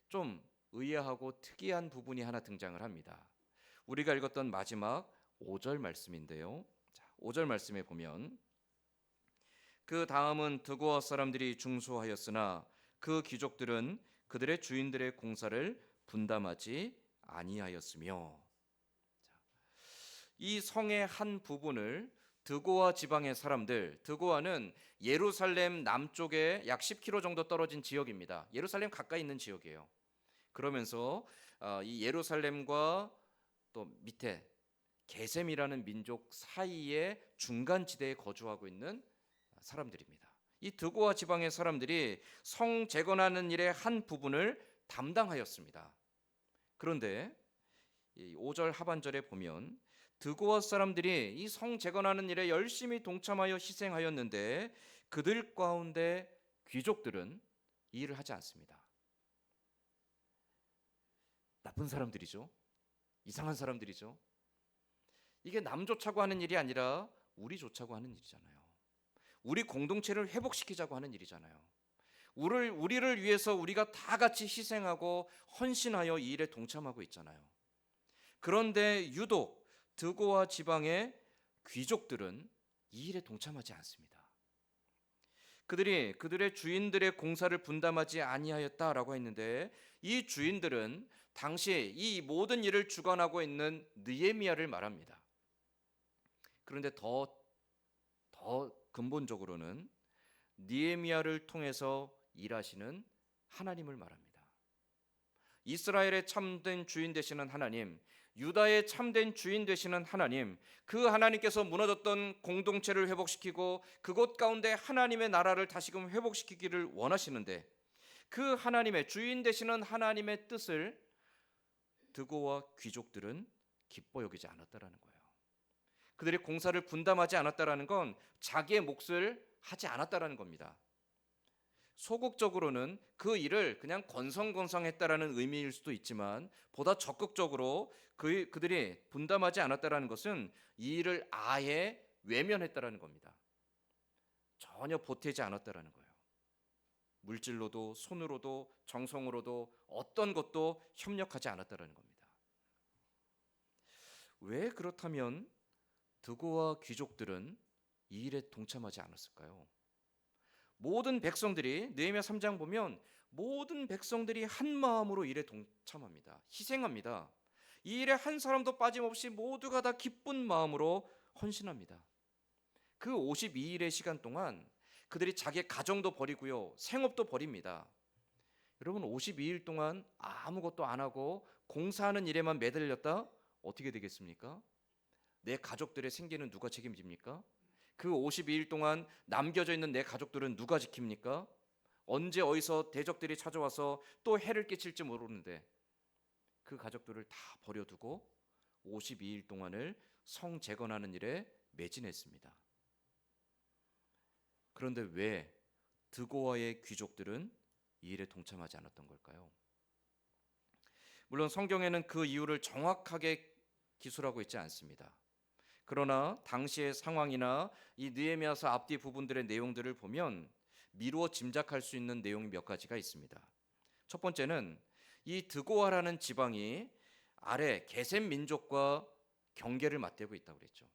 좀 의아하고 특이한 부분이 하나 등장을 합니다. 우리가 읽었던 마지막 5절 말씀인데요. 자, 5절 말씀에 보면 그 다음은 드고아 사람들이 중수하였으나 그 귀족들은 그들의 주인들의 공사를 분담하지 아니하였으며, 이 성의 한 부분을 드고아 지방의 사람들, 드고아는 예루살렘 남쪽에 약 10km 정도 떨어진 지역입니다. 예루살렘 가까이 있는 지역이에요. 그러면서 이 예루살렘과 또 밑에 게셈이라는 민족 사이의 중간 지대에 거주하고 있는 사람들입니다. 이 드고아 지방의 사람들이 성 재건하는 일의 한 부분을 담당하였습니다. 그런데 5절 하반절에 보면 드고아 사람들이 이 성 재건하는 일에 열심히 동참하여 희생하였는데 그들 가운데 귀족들은 이 일을 하지 않습니다. 나쁜 사람들이죠. 이상한 사람들이죠. 이게 남조차고 하는 일이 아니라 우리조차고 하는 일이잖아요. 우리 공동체를 회복시키자고 하는 일이잖아요. 우리를 위해서 우리가 다 같이 희생하고 헌신하여 이 일에 동참하고 있잖아요. 그런데 유독 드고아 지방의 귀족들은 이 일에 동참하지 않습니다. 그들이 그들의 주인들의 공사를 분담하지 아니하였다라고 했는데, 이 주인들은 당시 이 모든 일을 주관하고 있는 느헤미야를 말합니다. 그런데 더 근본적으로는 느헤미야를 통해서 일하시는 하나님을 말합니다. 이스라엘의 참된 주인 되시는 하나님, 유다의 참된 주인 되시는 하나님, 그 하나님께서 무너졌던 공동체를 회복시키고 그곳 가운데 하나님의 나라를 다시금 회복시키기를 원하시는데, 그 하나님의 주인 되시는 하나님의 뜻을 드고와 귀족들은 기뻐 여기지 않았다라는 거예요. 그들이 공사를 분담하지 않았다라는 건 자기의 몫을 하지 않았다라는 겁니다. 소극적으로는 그 일을 그냥 건성건성했다라는 의미일 수도 있지만, 보다 적극적으로 그들이 분담하지 않았다라는 것은 이 일을 아예 외면했다라는 겁니다. 전혀 보태지 않았다라는 거예요. 물질로도 손으로도 정성으로도 어떤 것도 협력하지 않았다라는 겁니다. 왜 그렇다면 드고와 귀족들은 이 일에 동참하지 않았을까요? 모든 백성들이, 느헤미야 3장 보면 모든 백성들이 한 마음으로 일에 동참합니다. 희생합니다. 이 일에 한 사람도 빠짐없이 모두가 다 기쁜 마음으로 헌신합니다. 그 52일의 시간 동안 그들이 자기의 가정도 버리고요, 생업도 버립니다. 여러분, 52일 동안 아무것도 안 하고 공사하는 일에만 매달렸다? 어떻게 되겠습니까? 내 가족들의 생계는 누가 책임집니까? 그 52일 동안 남겨져 있는 내 가족들은 누가 지킵니까? 언제 어디서 대적들이 찾아와서 또 해를 끼칠지 모르는데 그 가족들을 다 버려두고 52일 동안을 성 재건하는 일에 매진했습니다. 그런데 왜 드고아의 귀족들은 이 일에 동참하지 않았던 걸까요? 물론 성경에는 그 이유를 정확하게 기술하고 있지 않습니다. 그러나 당시의 상황이나 이 느헤미야서 앞뒤 부분들의 내용들을 보면 미루어 짐작할 수 있는 내용이 몇 가지가 있습니다. 첫 번째는 이 드고아라는 지방이 아래 게셈 민족과 경계를 맞대고 있다고 그랬죠.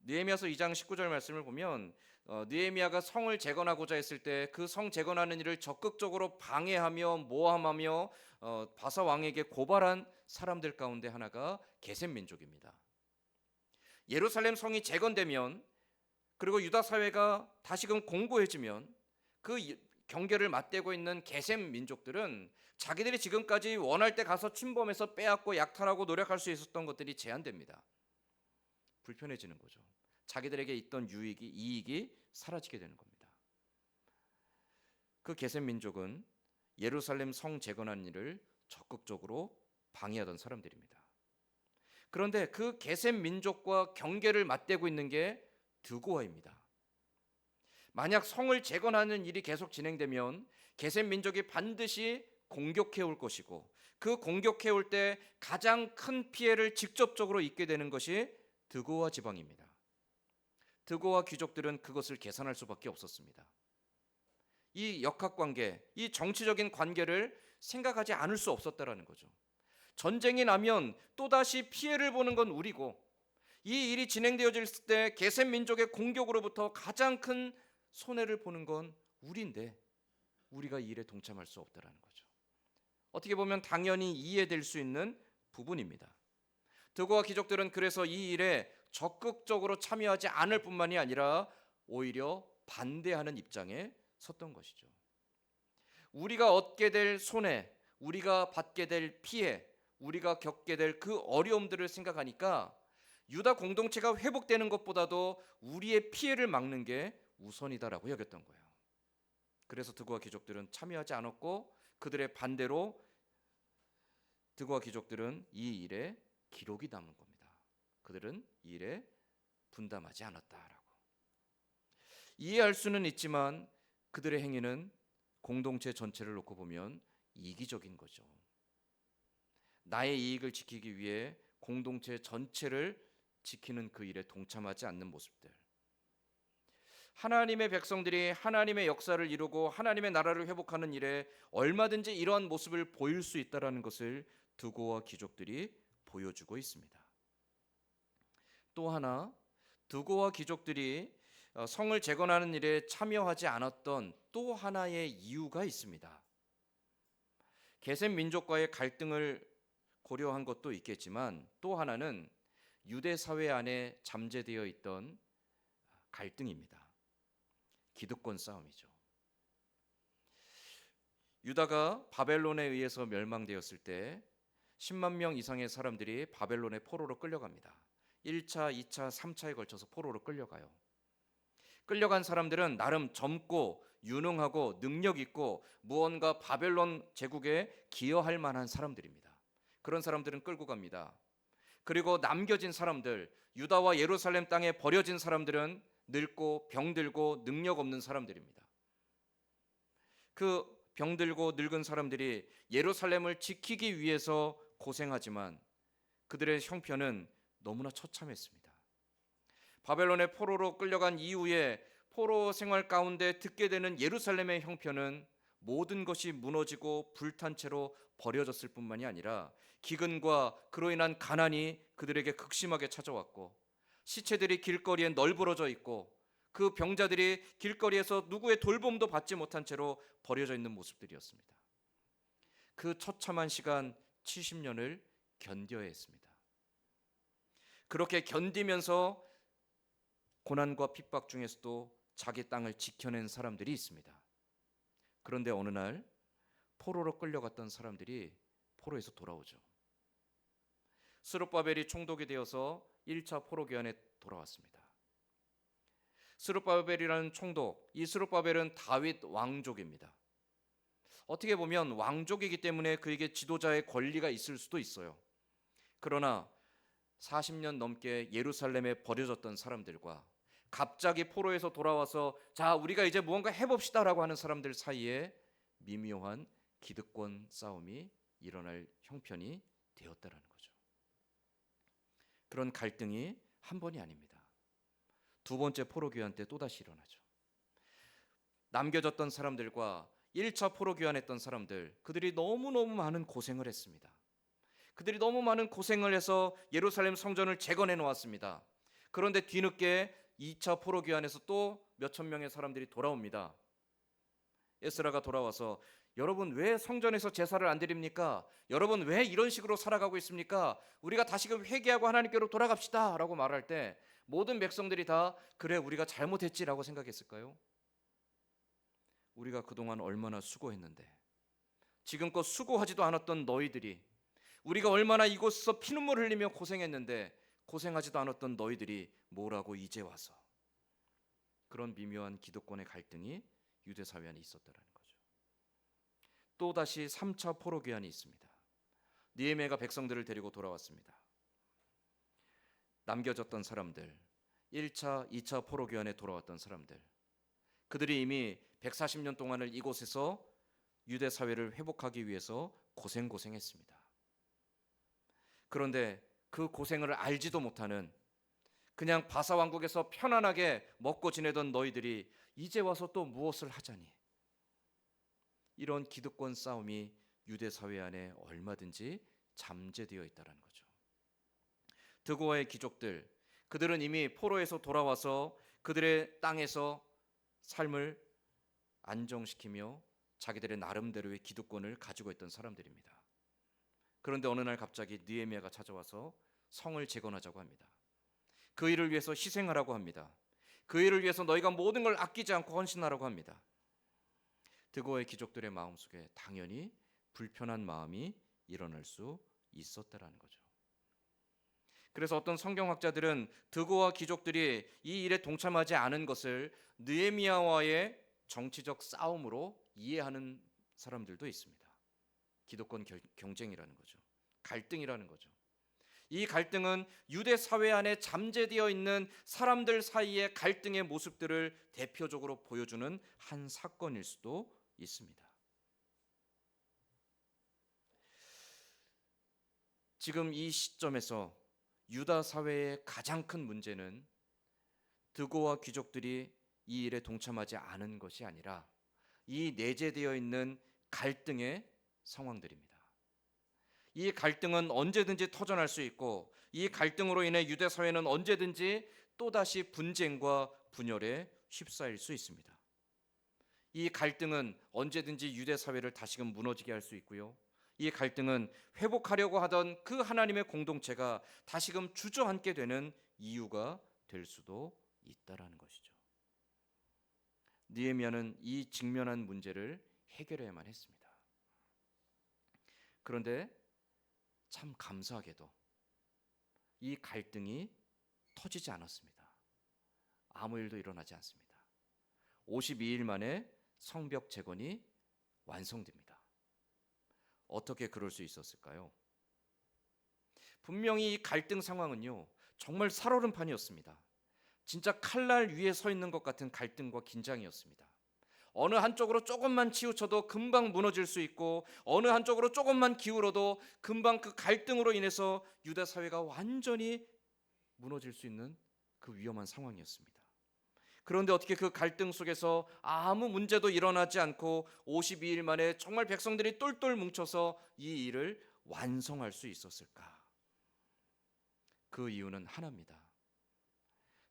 느헤미야서 2장 19절 말씀을 보면 느헤미야가 성을 재건하고자 했을 때 그 성 재건하는 일을 적극적으로 방해하며 모함하며 바사 왕에게 고발한 사람들 가운데 하나가 게셈 민족입니다. 예루살렘 성이 재건되면, 그리고 유다 사회가 다시금 공고해지면 그 경계를 맞대고 있는 게셈 민족들은 자기들이 지금까지 원할 때 가서 침범해서 빼앗고 약탈하고 노력할 수 있었던 것들이 제한됩니다. 불편해지는 거죠. 자기들에게 있던 이익이 사라지게 되는 겁니다. 그 게셈 민족은 예루살렘 성 재건한 일을 적극적으로 방해하던 사람들입니다. 그런데 그 게셈 민족과 경계를 맞대고 있는 게 드고아입니다. 만약 성을 재건하는 일이 계속 진행되면 게셈 민족이 반드시 공격해 올 것이고, 그 공격해 올 때 가장 큰 피해를 직접적으로 입게 되는 것이 드고와 지방입니다. 드고와 귀족들은 그것을 계산할 수밖에 없었습니다. 이 역학관계, 이 정치적인 관계를 생각하지 않을 수 없었다라는 거죠. 전쟁이 나면 또다시 피해를 보는 건 우리고, 이 일이 진행되어질 때 게셈 민족의 공격으로부터 가장 큰 손해를 보는 건 우리인데 우리가 이 일에 동참할 수 없다라는 거죠. 어떻게 보면 당연히 이해될 수 있는 부분입니다. 드고와 귀족들은 그래서 이 일에 적극적으로 참여하지 않을 뿐만이 아니라 오히려 반대하는 입장에 섰던 것이죠. 우리가 얻게 될 손해, 우리가 받게 될 피해, 우리가 겪게 될 그 어려움들을 생각하니까 유다 공동체가 회복되는 것보다도 우리의 피해를 막는 게 우선이다라고 여겼던 거예요. 그래서 드고와 귀족들은 참여하지 않았고, 그들의 반대로 드고와 귀족들은 이 일에 기록이 남은 겁니다. 그들은 이 일에 분담하지 않았다라고. 이해할 수는 있지만 그들의 행위는 공동체 전체를 놓고 보면 이기적인 거죠. 나의 이익을 지키기 위해 공동체 전체를 지키는 그 일에 동참하지 않는 모습들. 하나님의 백성들이 하나님의 역사를 이루고 하나님의 나라를 회복하는 일에 얼마든지 이러한 모습을 보일 수 있다라는 것을 드고와 귀족들이 보여주고 있습니다. 또 하나, 드고와 귀족들이 성을 재건하는 일에 참여하지 않았던 또 하나의 이유가 있습니다. 게셈 민족과의 갈등을 고려한 것도 있겠지만 또 하나는 유대 사회 안에 잠재되어 있던 갈등입니다. 기득권 싸움이죠. 유다가 바벨론에 의해서 멸망되었을 때 10만 명 이상의 사람들이 바벨론의 포로로 끌려갑니다. 1차, 2차, 3차에 걸쳐서 포로로 끌려가요. 끌려간 사람들은 나름 젊고 유능하고 능력 있고 무언가 바벨론 제국에 기여할 만한 사람들입니다. 그런 사람들은 끌고 갑니다. 그리고 남겨진 사람들, 유다와 예루살렘 땅에 버려진 사람들은 늙고 병들고 능력 없는 사람들입니다. 그 병들고 늙은 사람들이 예루살렘을 지키기 위해서 고생하지만 그들의 형편은 너무나 처참했습니다. 바벨론의 포로로 끌려간 이후에 포로 생활 가운데 듣게 되는 예루살렘의 형편은 모든 것이 무너지고 불탄 채로 버려졌을 뿐만이 아니라 기근과 그로 인한 가난이 그들에게 극심하게 찾아왔고, 시체들이 길거리에 널브러져 있고 그 병자들이 길거리에서 누구의 돌봄도 받지 못한 채로 버려져 있는 모습들이었습니다. 그 처참한 시간 70년을 견뎌야 했습니다. 그렇게 견디면서 고난과 핍박 중에서도 자기 땅을 지켜낸 사람들이 있습니다. 그런데 어느 날 포로로 끌려갔던 사람들이 포로에서 돌아오죠. 스룹바벨이 총독이 되어서 1차 포로 귀환에 돌아왔습니다. 스룹바벨이라는 총독, 이 스룹바벨은 다윗 왕족입니다. 어떻게 보면 왕족이기 때문에 그에게 지도자의 권리가 있을 수도 있어요. 그러나 40년 넘게 예루살렘에 버려졌던 사람들과 갑자기 포로에서 돌아와서 자, 우리가 이제 무언가 해봅시다라고 하는 사람들 사이에 미묘한 기득권 싸움이 일어날 형편이 되었다라는 거죠. 그런 갈등이 한 번이 아닙니다. 두 번째 포로 귀환 때 또다시 일어나죠. 남겨졌던 사람들과 1차 포로 귀환했던 사람들, 그들이 너무너무 많은 고생을 했습니다. 그들이 너무 많은 고생을 해서 예루살렘 성전을 재건해 놓았습니다. 그런데 뒤늦게 2차 포로 귀환에서 또 몇천 명의 사람들이 돌아옵니다. 에스라가 돌아와서 여러분 왜 성전에서 제사를 안 드립니까? 여러분 왜 이런 식으로 살아가고 있습니까? 우리가 다시금 회개하고 하나님께로 돌아갑시다 라고 말할 때 모든 백성들이 다 그래 우리가 잘못했지라고 생각했을까요? 우리가 그동안 얼마나 수고했는데, 지금껏 수고하지도 않았던 너희들이, 우리가 얼마나 이곳에서 피눈물 흘리며 고생했는데 고생하지도 않았던 너희들이 뭐라고 이제 와서. 그런 미묘한 기득권의 갈등이 유대 사회 안에 있었다라는 거죠. 또다시 3차 포로 귀환이 있습니다. 느헤미야가 백성들을 데리고 돌아왔습니다. 남겨졌던 사람들, 1차, 2차 포로 귀환에 돌아왔던 사람들, 그들이 이미 140년 동안을 이곳에서 유대 사회를 회복하기 위해서 고생했습니다. 그런데 그 고생을 알지도 못하는 그냥 바사왕국에서 편안하게 먹고 지내던 너희들이 이제 와서 또 무엇을 하자니? 이런 기득권 싸움이 유대 사회 안에 얼마든지 잠재되어 있다는 거죠. 드고아의 귀족들, 그들은 이미 포로에서 돌아와서 그들의 땅에서 삶을 안정시키며 자기들의 나름대로의 기득권을 가지고 있던 사람들입니다. 그런데 어느 날 갑자기 느헤미야가 찾아와서 성을 재건하자고 합니다. 그 일을 위해서 희생하라고 합니다. 그 일을 위해서 너희가 모든 걸 아끼지 않고 헌신하라고 합니다. 드고아의 귀족들의 마음속에 당연히 불편한 마음이 일어날 수 있었다라는 거죠. 그래서 어떤 성경학자들은 드고아 귀족들이 이 일에 동참하지 않은 것을 느헤미야와의 정치적 싸움으로 이해하는 사람들도 있습니다. 기득권 경쟁이라는 거죠. 갈등이라는 거죠. 이 갈등은 유대 사회 안에 잠재되어 있는 사람들 사이의 갈등의 모습들을 대표적으로 보여주는 한 사건일 수도 있습니다. 지금 이 시점에서 유다 사회의 가장 큰 문제는 드고아 귀족들이 이 일에 동참하지 않은 것이 아니라 이 내재되어 있는 갈등의 상황들입니다. 이 갈등은 언제든지 터져날 수 있고 이 갈등으로 인해 유대 사회는 언제든지 또다시 분쟁과 분열에 휩싸일 수 있습니다. 이 갈등은 언제든지 유대 사회를 다시금 무너지게 할 수 있고요. 이 갈등은 회복하려고 하던 그 하나님의 공동체가 다시금 주저앉게 되는 이유가 될 수도 있다라는 것이죠. 느헤미야는 이 직면한 문제를 해결해야만 했습니다. 그런데 참 감사하게도 이 갈등이 터지지 않았습니다. 아무 일도 일어나지 않습니다. 52일 만에 성벽 재건이 완성됩니다. 어떻게 그럴 수 있었을까요? 분명히 이 갈등 상황은요, 정말 살얼음판이었습니다. 진짜 칼날 위에 서 있는 것 같은 갈등과 긴장이었습니다. 어느 한쪽으로 조금만 치우쳐도 금방 무너질 수 있고 어느 한쪽으로 조금만 기울어도 금방 그 갈등으로 인해서 유다 사회가 완전히 무너질 수 있는 그 위험한 상황이었습니다. 그런데 어떻게 그 갈등 속에서 아무 문제도 일어나지 않고 52일 만에 정말 백성들이 똘똘 뭉쳐서 이 일을 완성할 수 있었을까? 그 이유는 하나입니다.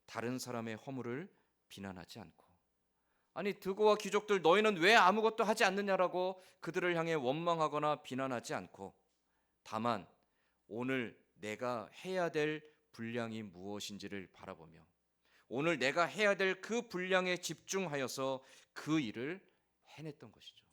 다른 사람의 허물을 비난하지 않고, 아니 드고와 귀족들 너희는 왜 아무것도 하지 않느냐라고 그들을 향해 원망하거나 비난하지 않고, 다만 오늘 내가 해야 될 분량이 무엇인지를 바라보며 오늘 내가 해야 될 그 분량에 집중하여서 그 일을 해냈던 것이죠.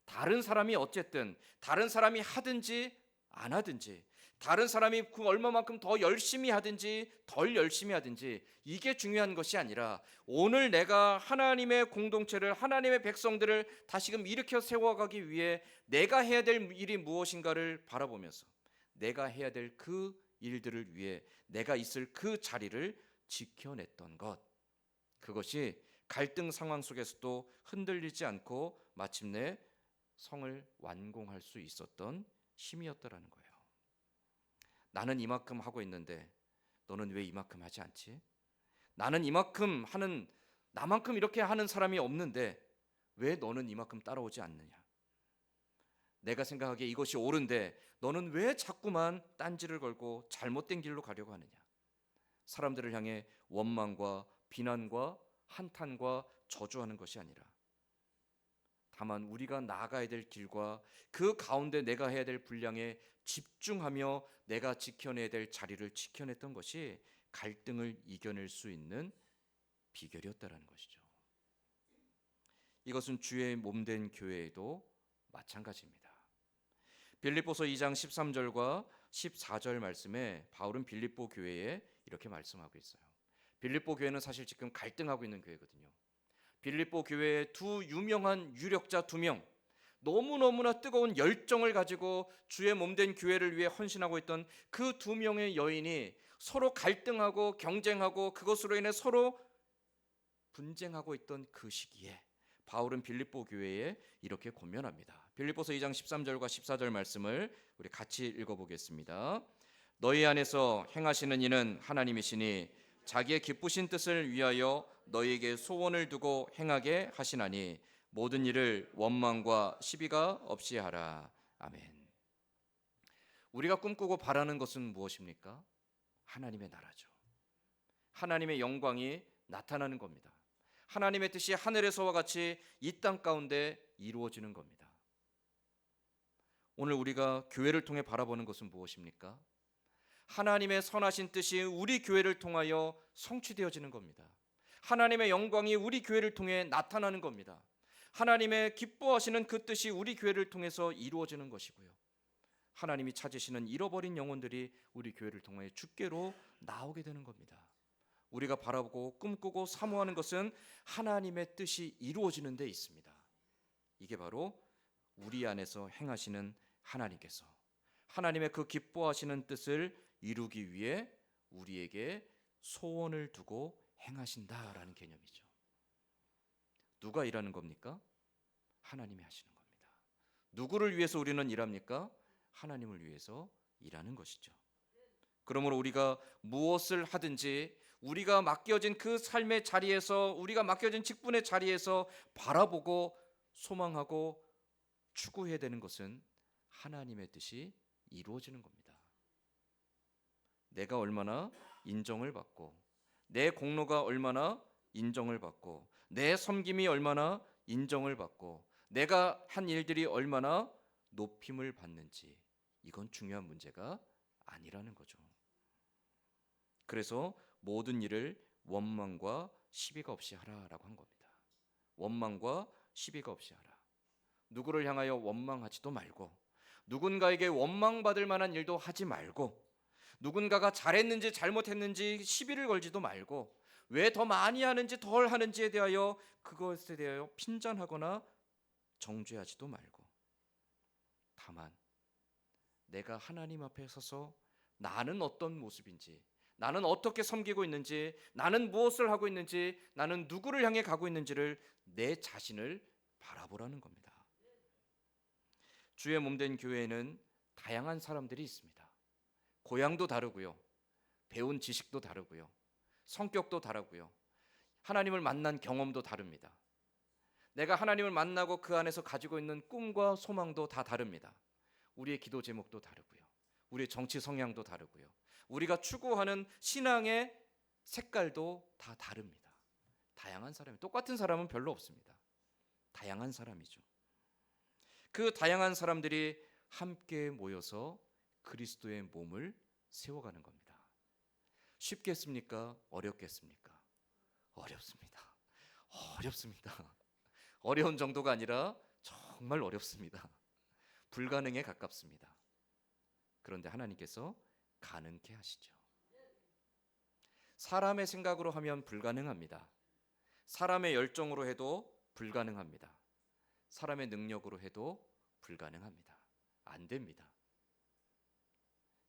다른 사람이 어쨌든 다른 사람이 하든지 안 하든지 다른 사람이 그 얼마만큼 더 열심히 하든지 덜 열심히 하든지 이게 중요한 것이 아니라 오늘 내가 하나님의 공동체를 하나님의 백성들을 다시금 일으켜 세워가기 위해 내가 해야 될 일이 무엇인가를 바라보면서 내가 해야 될 그 일들을 위해 내가 있을 그 자리를 지켜냈던 것, 그것이 갈등 상황 속에서도 흔들리지 않고 마침내 성을 완공할 수 있었던 힘이었다라는 거예요. 나는 이만큼 하고 있는데 너는 왜 이만큼 하지 않지? 나는 이만큼 하는, 나만큼 이렇게 하는 사람이 없는데 왜 너는 이만큼 따라오지 않느냐? 내가 생각하기에 이것이 옳은데 너는 왜 자꾸만 딴지를 걸고 잘못된 길로 가려고 하느냐? 사람들을 향해 원망과 비난과 한탄과 저주하는 것이 아니라 다만 우리가 나아가야 될 길과 그 가운데 내가 해야 될 분량에 집중하며 내가 지켜내야 될 자리를 지켜냈던 것이 갈등을 이겨낼 수 있는 비결이었다라는 것이죠. 이것은 주의 몸된 교회에도 마찬가지입니다. 빌립보서 2장 13절과 14절 말씀에 바울은 빌립보 교회에 이렇게 말씀하고 있어요. 빌립보 교회는 사실 지금 갈등하고 있는 교회거든요. 빌립보 교회의 두 유명한 유력자 2명, 너무너무나 뜨거운 열정을 가지고 주의 몸된 교회를 위해 헌신하고 있던 그 2명의 여인이 서로 갈등하고 경쟁하고 그것으로 인해 서로 분쟁하고 있던 그 시기에 바울은 빌립보 교회에 이렇게 권면합니다. 빌립보서 2장 13절과 14절 말씀을 우리 같이 읽어보겠습니다. 너희 안에서 행하시는 이는 하나님이시니 자기의 기쁘신 뜻을 위하여 너희에게 소원을 두고 행하게 하시나니 모든 일을 원망과 시비가 없이 하라. 아멘. 우리가 꿈꾸고 바라는 것은 무엇입니까? 하나님의 나라죠. 하나님의 영광이 나타나는 겁니다. 하나님의 뜻이 하늘에서와 같이 이 땅 가운데 이루어지는 겁니다. 오늘 우리가 교회를 통해 바라보는 것은 무엇입니까? 하나님의 선하신 뜻이 우리 교회를 통하여 성취되어지는 겁니다. 하나님의 영광이 우리 교회를 통해 나타나는 겁니다. 하나님의 기뻐하시는 그 뜻이 우리 교회를 통해서 이루어지는 것이고요. 하나님이 찾으시는 잃어버린 영혼들이 우리 교회를 통해 주께로 나오게 되는 겁니다. 우리가 바라보고 꿈꾸고 사모하는 것은 하나님의 뜻이 이루어지는 데 있습니다. 이게 바로 우리 안에서 행하시는 하나님께서 하나님의 그 기뻐하시는 뜻을 이루기 위해 우리에게 소원을 두고 행하신다라는 개념이죠. 누가 일하는 겁니까? 하나님이 하시는 겁니다. 누구를 위해서 우리는 일합니까? 하나님을 위해서 일하는 것이죠. 그러므로 우리가 무엇을 하든지 우리가 맡겨진 그 삶의 자리에서, 우리가 맡겨진 직분의 자리에서 바라보고 소망하고 추구해야 되는 것은 하나님의 뜻이 이루어지는 겁니다. 내가 얼마나 인정을 받고, 내 공로가 얼마나 인정을 받고, 내 섬김이 얼마나 인정을 받고, 내가 한 일들이 얼마나 높임을 받는지, 이건 중요한 문제가 아니라는 거죠. 그래서 모든 일을 원망과 시비가 없이 하라라고 한 겁니다. 원망과 시비가 없이 하라. 누구를 향하여 원망하지도 말고, 누군가에게 원망받을 만한 일도 하지 말고, 누군가가 잘했는지 잘못했는지 시비를 걸지도 말고, 왜 더 많이 하는지 덜 하는지에 대하여 그것에 대하여 핀잔하거나 정죄하지도 말고, 다만 내가 하나님 앞에 서서 나는 어떤 모습인지, 나는 어떻게 섬기고 있는지, 나는 무엇을 하고 있는지, 나는 누구를 향해 가고 있는지를 내 자신을 바라보라는 겁니다. 주의 몸된 교회에는 다양한 사람들이 있습니다. 고향도 다르고요, 배운 지식도 다르고요, 성격도 다르고요, 하나님을 만난 경험도 다릅니다. 내가 하나님을 만나고 그 안에서 가지고 있는 꿈과 소망도 다 다릅니다. 우리의 기도 제목도 다르고요, 우리의 정치 성향도 다르고요, 우리가 추구하는 신앙의 색깔도 다 다릅니다. 다양한 사람이, 똑같은 사람은 별로 없습니다. 다양한 사람이죠. 그 다양한 사람들이 함께 모여서 그리스도의 몸을 세워가는 겁니다. 쉽겠습니까? 어렵겠습니까? 어렵습니다. 어렵습니다. 어려운 정도가 아니라 정말 어렵습니다. 불가능에 가깝습니다. 그런데 하나님께서 가능케 하시죠. 사람의 생각으로 하면 불가능합니다. 사람의 열정으로 해도 불가능합니다. 사람의 능력으로 해도 불가능합니다. 안 됩니다.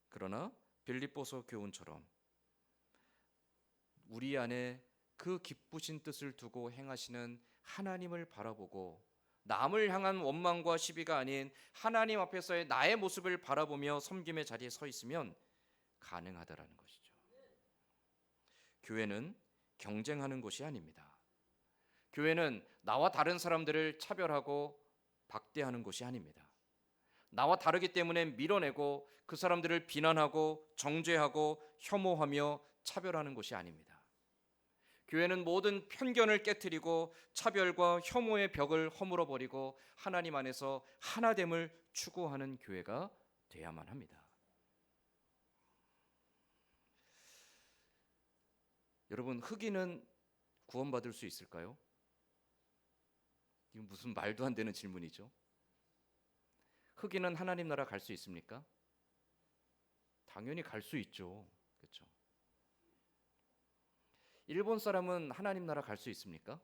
그러나 빌립보서 교훈처럼 우리 안에 그 기쁘신 뜻을 두고 행하시는 하나님을 바라보고, 남을 향한 원망과 시비가 아닌 하나님 앞에서의 나의 모습을 바라보며 섬김의 자리에 서 있으면 가능하다라는 것이죠. 교회는 경쟁하는 곳이 아닙니다. 교회는 나와 다른 사람들을 차별하고 박대하는 곳이 아닙니다. 나와 다르기 때문에 밀어내고 그 사람들을 비난하고 정죄하고 혐오하며 차별하는 곳이 아닙니다. 교회는 모든 편견을 깨트리고 차별과 혐오의 벽을 허물어버리고 하나님 안에서 하나됨을 추구하는 교회가 돼야만 합니다. 여러분, 흑인은 구원받을 수 있을까요? 이건 무슨 말도 안 되는 질문이죠. 흑인은 하나님 나라 갈 수 있습니까? 당연히 갈 수 있죠. 그렇죠? 일본 사람은 하나님 나라 갈 수 있습니까?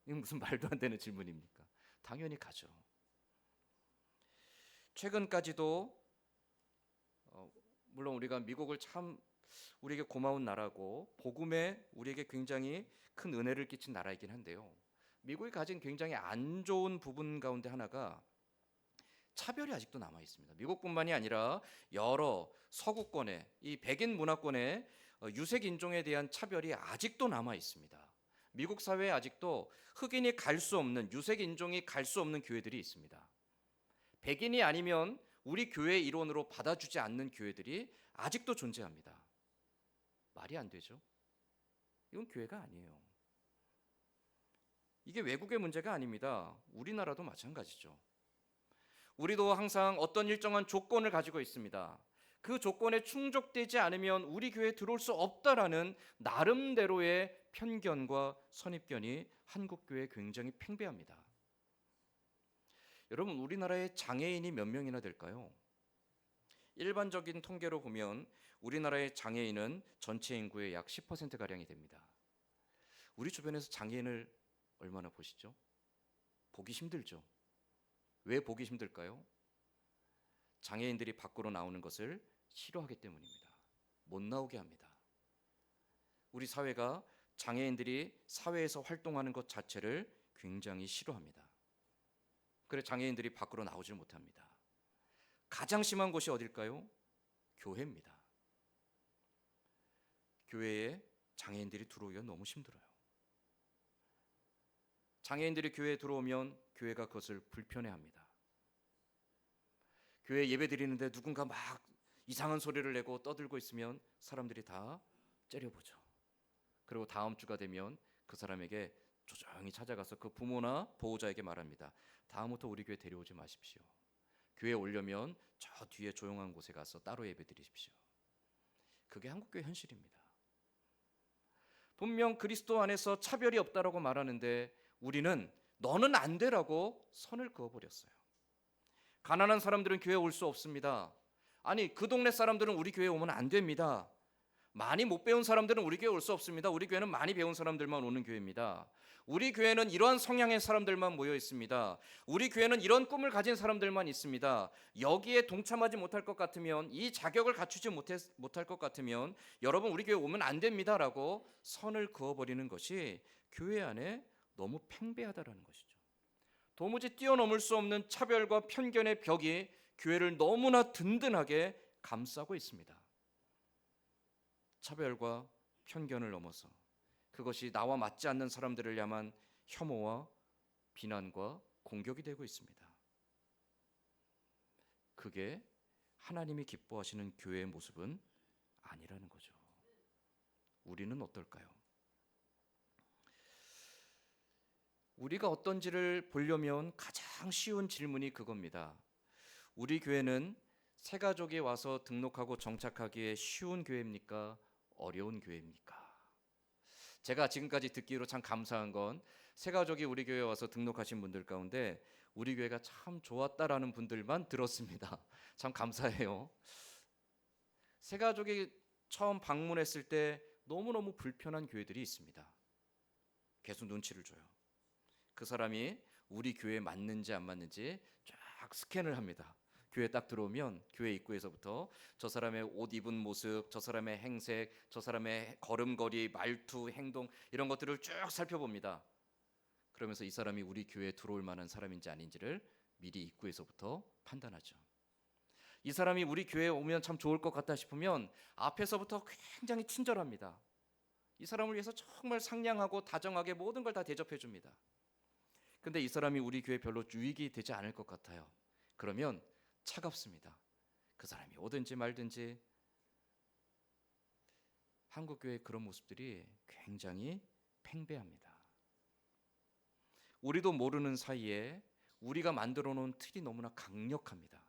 이건 무슨 말도 안 되는 질문입니까? 당연히 가죠. 최근까지도 물론 우리가 미국을 참 우리에게 고마운 나라고 복음에 우리에게 굉장히 큰 은혜를 끼친 나라이긴 한데요. 미국이 가진 굉장히 안 좋은 부분 가운데 하나가 차별이 아직도 남아 있습니다. 미국뿐만이 아니라 여러 서구권의 이 백인 문화권의 유색 인종에 대한 차별이 아직도 남아 있습니다. 미국 사회에 아직도 흑인이 갈 수 없는, 유색 인종이 갈 수 없는 교회들이 있습니다. 백인이 아니면 우리 교회의 일원으로 받아주지 않는 교회들이 아직도 존재합니다. 말이 안 되죠? 이건 교회가 아니에요. 이게 외국의 문제가 아닙니다. 우리나라도 마찬가지죠. 우리도 항상 어떤 일정한 조건을 가지고 있습니다. 그 조건에 충족되지 않으면 우리 교회에 들어올 수 없다라는 나름대로의 편견과 선입견이 한국 교회에 굉장히 팽배합니다. 여러분, 우리나라에 장애인이 몇 명이나 될까요? 일반적인 통계로 보면 우리나라의 장애인은 전체 인구의 약 10%가량이 됩니다. 우리 주변에서 장애인을 얼마나 보시죠? 보기 힘들죠. 왜 보기 힘들까요? 장애인들이 밖으로 나오는 것을 싫어하기 때문입니다. 못 나오게 합니다. 우리 사회가 장애인들이 사회에서 활동하는 것 자체를 굉장히 싫어합니다. 그래서 장애인들이 밖으로 나오질 못합니다. 가장 심한 곳이 어딜까요? 교회입니다. 교회에 장애인들이 들어오기가 너무 힘들어요. 장애인들이 교회에 들어오면 교회가 그것을 불편해합니다. 교회 예배 드리는데 누군가 막 이상한 소리를 내고 떠들고 있으면 사람들이 다 째려보죠. 그리고 다음 주가 되면 그 사람에게 조용히 찾아가서 그 부모나 보호자에게 말합니다. 다음부터 우리 교회 데려오지 마십시오. 교회에 오려면 저 뒤에 조용한 곳에 가서 따로 예배 드리십시오. 그게 한국교회 현실입니다. 분명 그리스도 안에서 차별이 없다라고 말하는데 우리는 너는 안 되라고 선을 그어버렸어요. 가난한 사람들은 교회에 올 수 없습니다. 아니, 그 동네 사람들은 우리 교회에 오면 안 됩니다. 많이 못 배운 사람들은 우리 교회에 올 수 없습니다. 우리 교회는 많이 배운 사람들만 오는 교회입니다. 우리 교회는 이러한 성향의 사람들만 모여 있습니다. 우리 교회는 이런 꿈을 가진 사람들만 있습니다. 여기에 동참하지 못할 것 같으면, 이 자격을 갖추지 못할 것 같으면 여러분 우리 교회 오면 안 됩니다라고 선을 그어버리는 것이 교회 안에 너무 팽배하다라는 것이죠. 도무지 뛰어넘을 수 없는 차별과 편견의 벽이 교회를 너무나 든든하게 감싸고 있습니다. 차별과 편견을 넘어서 그것이 나와 맞지 않는 사람들을 향한 혐오와 비난과 공격이 되고 있습니다. 그게 하나님이 기뻐하시는 교회의 모습은 아니라는 거죠. 우리는 어떨까요? 우리가 어떤지를 보려면 가장 쉬운 질문이 그겁니다. 우리 교회는 새 가족이 와서 등록하고 정착하기에 쉬운 교회입니까? 어려운 교회입니까? 제가 지금까지 듣기로 참 감사한 건 새 가족이 우리 교회에 와서 등록하신 분들 가운데 우리 교회가 참 좋았다라는 분들만 들었습니다. 참 감사해요. 새 가족이 처음 방문했을 때 너무너무 불편한 교회들이 있습니다. 계속 눈치를 줘요. 그 사람이 우리 교회에 맞는지 안 맞는지 쫙 스캔을 합니다. 교회 딱 들어오면 교회 입구에서부터 저 사람의 옷 입은 모습, 저 사람의 행색, 저 사람의 걸음걸이, 말투, 행동 이런 것들을 쭉 살펴봅니다. 그러면서 이 사람이 우리 교회에 들어올 만한 사람인지 아닌지를 미리 입구에서부터 판단하죠. 이 사람이 우리 교회에 오면 참 좋을 것 같다 싶으면 앞에서부터 굉장히 친절합니다. 이 사람을 위해서 정말 상냥하고 다정하게 모든 걸 다 대접해 줍니다. 근데 이 사람이 우리 교회에 별로 유익이 되지 않을 것 같아요. 그러면 차갑습니다. 그 사람이 오든지 말든지. 한국 교회의 그런 모습들이 굉장히 팽배합니다. 우리도 모르는 사이에 우리가 만들어 놓은 틀이 너무나 강력합니다.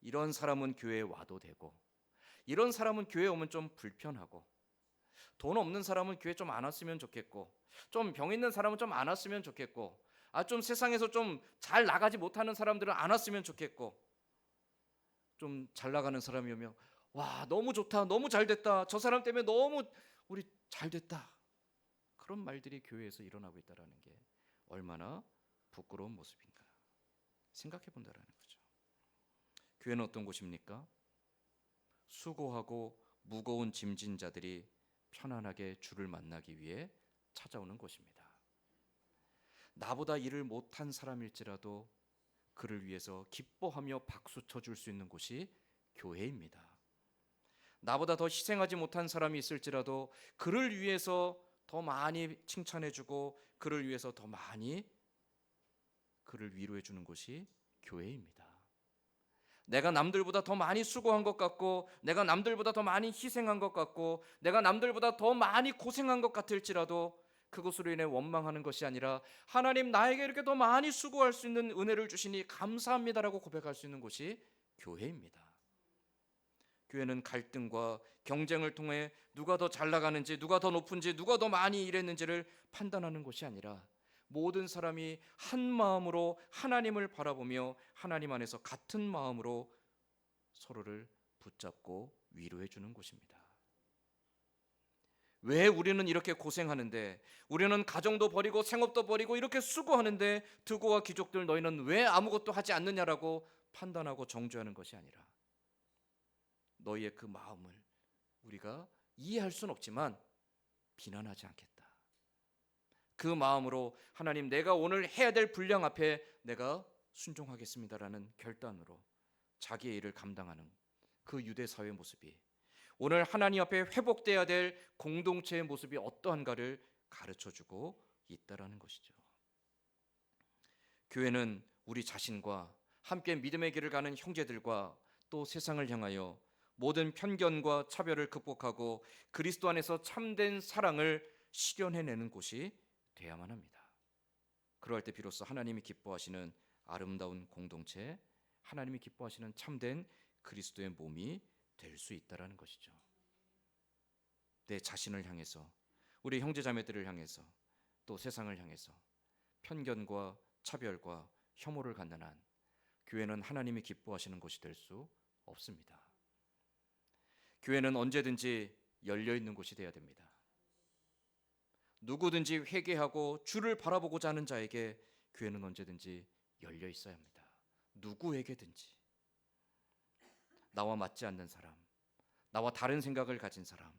이런 사람은 교회에 와도 되고, 이런 사람은 교회에 오면 좀 불편하고, 돈 없는 사람은 교회 좀 안 왔으면 좋겠고, 좀 병 있는 사람은 좀 안 왔으면 좋겠고, 좀 세상에서 좀 잘 나가지 못하는 사람들은 안 왔으면 좋겠고, 좀 잘 나가는 사람이 오면 와 너무 좋다, 너무 잘 됐다, 저 사람 때문에 너무 우리 잘 됐다, 그런 말들이 교회에서 일어나고 있다는 게 얼마나 부끄러운 모습인가 생각해 본다라는 거죠. 교회는 어떤 곳입니까? 수고하고 무거운 짐진 자들이 편안하게 주를 만나기 위해 찾아오는 곳입니다. 나보다 일을 못한 사람일지라도 그를 위해서 기뻐하며 박수 쳐줄 수 있는 곳이 교회입니다. 나보다 더 희생하지 못한 사람이 있을지라도 그를 위해서 더 많이 칭찬해주고 그를 위해서 더 많이 그를 위로해주는 곳이 교회입니다. 내가 남들보다 더 많이 수고한 것 같고 내가 남들보다 더 많이 희생한 것 같고 내가 남들보다 더 많이 고생한 것 같을지라도 그것으로 인해 원망하는 것이 아니라 하나님 나에게 이렇게 더 많이 수고할 수 있는 은혜를 주시니 감사합니다라고 고백할 수 있는 곳이 교회입니다. 교회는 갈등과 경쟁을 통해 누가 더 잘 나가는지 누가 더 높은지 누가 더 많이 일했는지를 판단하는 것이 아니라 모든 사람이 한 마음으로 하나님을 바라보며 하나님 안에서 같은 마음으로 서로를 붙잡고 위로해 주는 곳입니다. 왜 우리는 이렇게 고생하는데 우리는 가정도 버리고 생업도 버리고 이렇게 수고하는데 드고와 귀족들 너희는 왜 아무것도 하지 않느냐라고 판단하고 정죄하는 것이 아니라 너희의 그 마음을 우리가 이해할 수는 없지만 비난하지 않겠다. 그 마음으로 하나님 내가 오늘 해야 될 분량 앞에 내가 순종하겠습니다라는 결단으로 자기의 일을 감당하는 그 유대 사회의 모습이 오늘 하나님 앞에 회복돼야 될 공동체의 모습이 어떠한가를 가르쳐주고 있다라는 것이죠. 교회는 우리 자신과 함께 믿음의 길을 가는 형제들과 또 세상을 향하여 모든 편견과 차별을 극복하고 그리스도 안에서 참된 사랑을 실현해내는 곳이 돼야만 합니다. 그럴 때 비로소 하나님이 기뻐하시는 아름다운 공동체, 하나님이 기뻐하시는 참된 그리스도의 몸이 될 수 있다라는 것이죠. 내 자신을 향해서, 우리 형제자매들을 향해서, 또 세상을 향해서 편견과 차별과 혐오를 갖는 한 교회는 하나님이 기뻐하시는 곳이 될 수 없습니다. 교회는 언제든지 열려 있는 곳이 되어야 됩니다. 누구든지 회개하고 주를 바라보고자 하는 자에게 교회는 언제든지 열려 있어야 합니다. 누구에게든지. 나와 맞지 않는 사람, 나와 다른 생각을 가진 사람,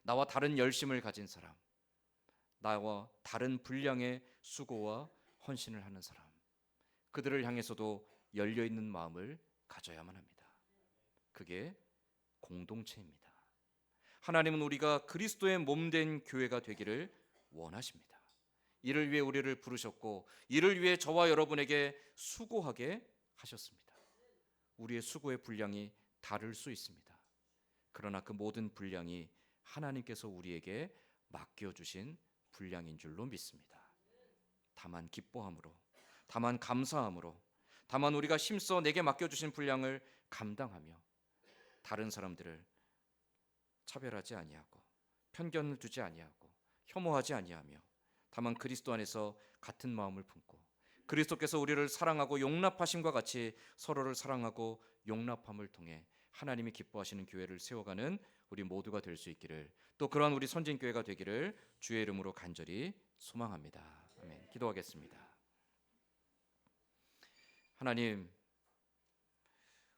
나와 다른 열심을 가진 사람, 나와 다른 분량의 수고와 헌신을 하는 사람, 그들을 향해서도 열려 있는 마음을 가져야만 합니다. 그게 공동체입니다. 하나님은 우리가 그리스도의 몸된 교회가 되기를 원하십니다. 이를 위해 우리를 부르셨고 이를 위해 저와 여러분에게 수고하게 하셨습니다. 우리의 수고의 분량이 다를 수 있습니다. 그러나 그 모든 분량이 하나님께서 우리에게 맡겨주신 분량인 줄로 믿습니다. 다만 기뻐함으로, 다만 감사함으로, 다만 우리가 힘써 내게 맡겨주신 분량을 감당하며 다른 사람들을 차별하지 아니하고 편견을 두지 아니하고 혐오하지 아니하며 다만 그리스도 안에서 같은 마음을 품고 그리스도께서 우리를 사랑하고 용납하심과 같이 서로를 사랑하고 용납함을 통해 하나님이 기뻐하시는 교회를 세워가는 우리 모두가 될 수 있기를, 또 그러한 우리 선진교회가 되기를 주의 이름으로 간절히 소망합니다. 아멘. 기도하겠습니다. 하나님,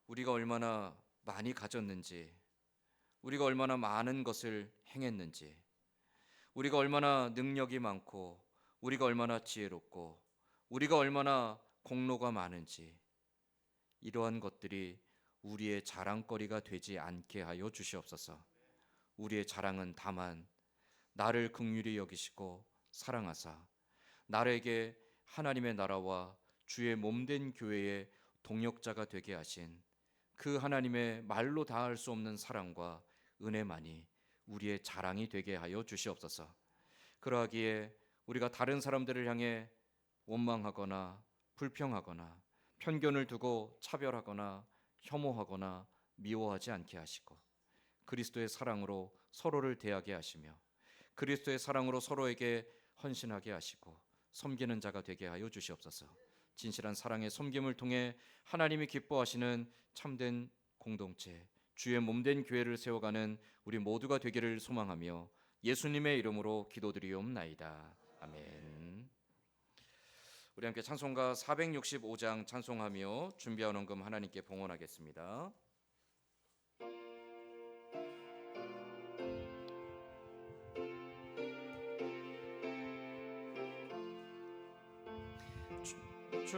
우리가 얼마나 많이 가졌는지, 우리가 얼마나 많은 것을 행했는지, 우리가 얼마나 능력이 많고 우리가 얼마나 지혜롭고 우리가 얼마나 공로가 많은지, 이러한 것들이 우리의 자랑거리가 되지 않게 하여 주시옵소서. 우리의 자랑은 다만 나를 긍휼히 여기시고 사랑하사 나에게 하나님의 나라와 주의 몸된 교회의 동역자가 되게 하신 그 하나님의 말로 다할 수 없는 사랑과 은혜만이 우리의 자랑이 되게 하여 주시옵소서. 그러하기에 우리가 다른 사람들을 향해 원망하거나 불평하거나 편견을 두고 차별하거나 혐오하거나 미워하지 않게 하시고 그리스도의 사랑으로 서로를 대하게 하시며 그리스도의 사랑으로 서로에게 헌신하게 하시고 섬기는 자가 되게 하여 주시옵소서. 진실한 사랑의 섬김을 통해 하나님이 기뻐하시는 참된 공동체, 주의 몸된 교회를 세워가는 우리 모두가 되기를 소망하며 예수님의 이름으로 기도드리옵나이다. 아멘. 우리 함께 찬송가 465장 찬송하며 준비한 헌금 하나님께 봉헌하겠습니다. 주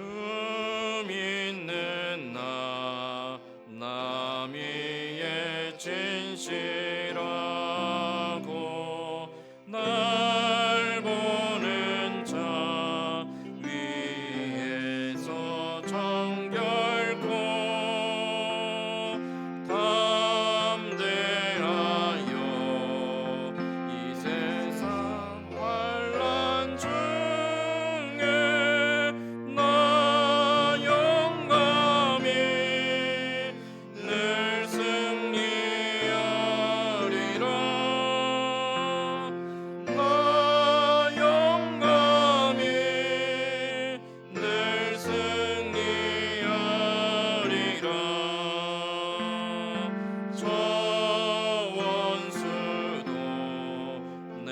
믿는 나 남이의 진실하고 날 보는 자 위에서 정결코 담대하여 이 세상 환난 중에 나 영감이 늘 승리하리라. 나 영감이 늘 승리하리라. 저 원수도 내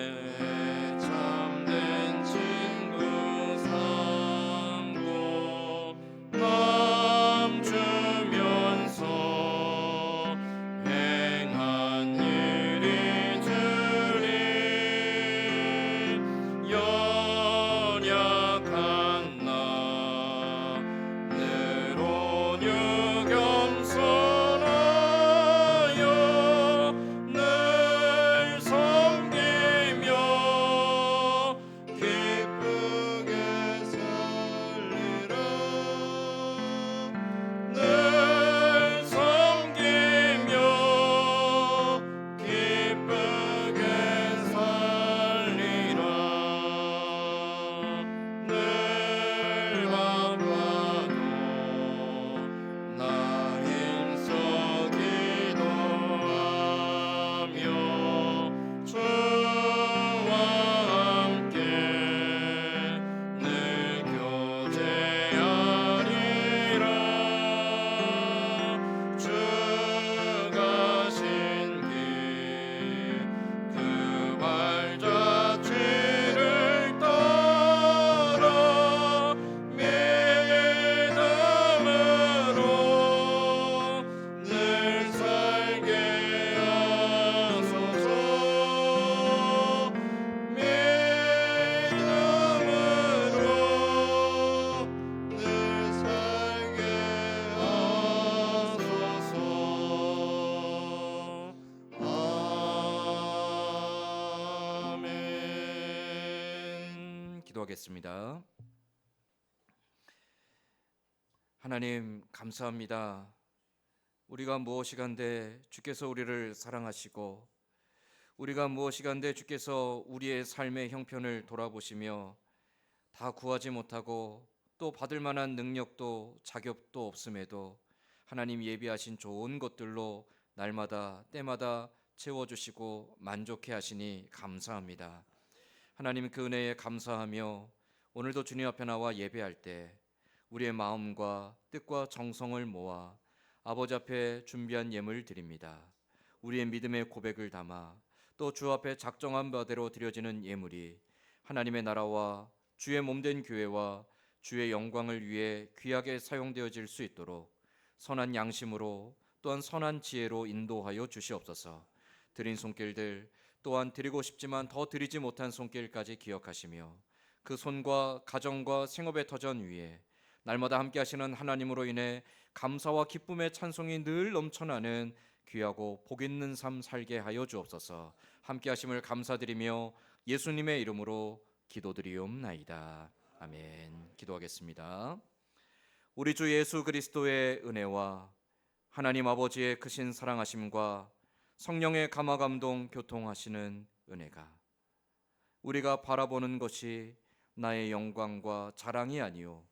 참된 친구 삼고 남 주면서 행한 일이 주리. 연약한 나 늘 온유 겸손하여 늘 섬기며 기쁘게 살리라. 늘 섬기며 기쁘게 살리라. 늘 바빠도 나 힘써 기도하며 주와 함께 늘 교제하리라. 주 가신 길 그 발자취를 따라 믿음으로 늘 살게 하소서. 믿음으로 늘 살게 하소서. 아멘. 기도하겠습니다. 하나님 감사합니다. 우리가 무엇이간데 주께서 우리를 사랑하시고 우리가 무엇이간데 주께서 우리의 삶의 형편을 돌아보시며 다 구하지 못하고 또 받을 만한 능력도 자격도 없음에도 하나님 예비하신 좋은 것들로 날마다 때마다 채워주시고 만족해 하시니 감사합니다. 하나님 그 은혜에 감사하며 오늘도 주님 앞에 나와 예배할 때 우리의 마음과 뜻과 정성을 모아 아버지 앞에 준비한 예물 드립니다. 우리의 믿음의 고백을 담아 또 주 앞에 작정한 바대로 드려지는 예물이 하나님의 나라와 주의 몸된 교회와 주의 영광을 위해 귀하게 사용되어질 수 있도록 선한 양심으로 또한 선한 지혜로 인도하여 주시옵소서. 드린 손길들 또한 드리고 싶지만 더 드리지 못한 손길까지 기억하시며 그 손과 가정과 생업의 터전 위에 날마다 함께 하시는 하나님으로 인해 감사와 기쁨의 찬송이 늘 넘쳐나는 귀하고 복 있는 삶 살게 하여 주옵소서. 함께 하심을 감사드리며 예수님의 이름으로 기도드리옵나이다. 아멘. 기도하겠습니다. 우리 주 예수 그리스도의 은혜와 하나님 아버지의 크신 사랑하심과 성령의 감화 감동 교통하시는 은혜가 우리가 바라보는 것이 나의 영광과 자랑이 아니요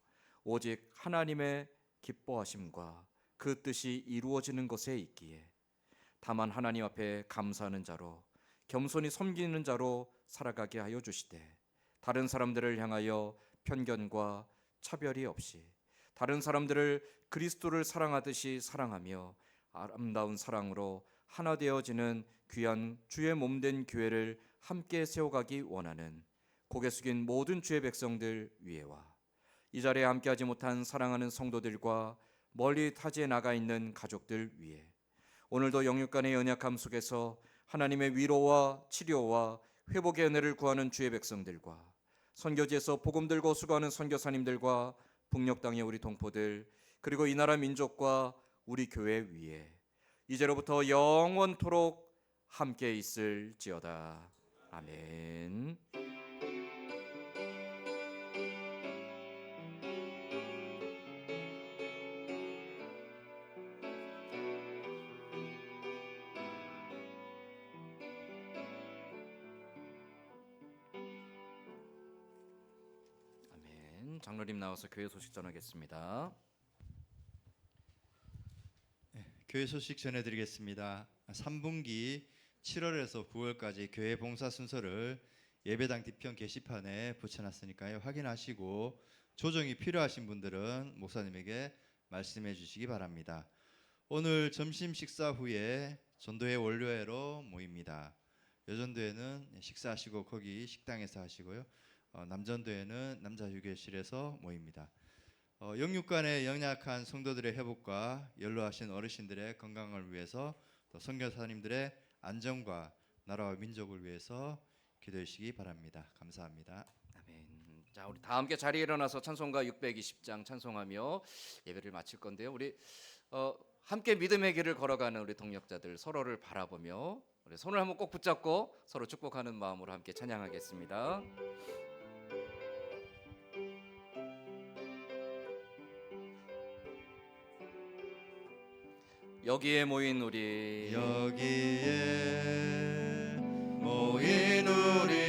오직 하나님의 기뻐하심과 그 뜻이 이루어지는 것에 있기에 다만 하나님 앞에 감사하는 자로 겸손히 섬기는 자로 살아가게 하여 주시되 다른 사람들을 향하여 편견과 차별이 없이 다른 사람들을 그리스도를 사랑하듯이 사랑하며 아름다운 사랑으로 하나 되어지는 귀한 주의 몸된 교회를 함께 세워가기 원하는 고개 숙인 모든 주의 백성들 위에와 이 자리에 함께하지 못한 사랑하는 성도들과 멀리 타지에 나가 있는 가족들 위에 오늘도 영육간의 연약함 속에서 하나님의 위로와 치료와 회복의 은혜를 구하는 주의 백성들과 선교지에서 복음 들고 수고하는 선교사님들과 북녘 땅의 우리 동포들 그리고 이 나라 민족과 우리 교회 위에 이제로부터 영원토록 함께 있을지어다. 아멘. 아멘. 장로님 나와서 교회 소식 전하겠습니다. 교회 소식 전해드리겠습니다. 3분기 7월에서 9월까지 교회 봉사 순서를 예배당 뒤편 게시판에 붙여놨으니까요. 확인하시고 조정이 필요하신 분들은 목사님에게 말씀해 주시기 바랍니다. 오늘 점심 식사 후에 전도회 원료회로 모입니다. 여전도회는 식사하시고 거기 식당에서 하시고요. 남전도회는 남자휴게실에서 모입니다. 영육간에 연약한 성도들의 회복과 연로하신 어르신들의 건강을 위해서 또 선교사님들의 안전과 나라와 민족을 위해서 기도해 주시기 바랍니다. 감사합니다. 아멘. 자, 우리 다 함께 자리에 일어나서 찬송가 620장 찬송하며 예배를 마칠 건데요. 우리 함께 믿음의 길을 걸어가는 우리 동역자들 서로를 바라보며 우리 손을 한번 꼭 붙잡고 서로 축복하는 마음으로 함께 찬양하겠습니다. 여기에 모인 우리 여기에 모인 우리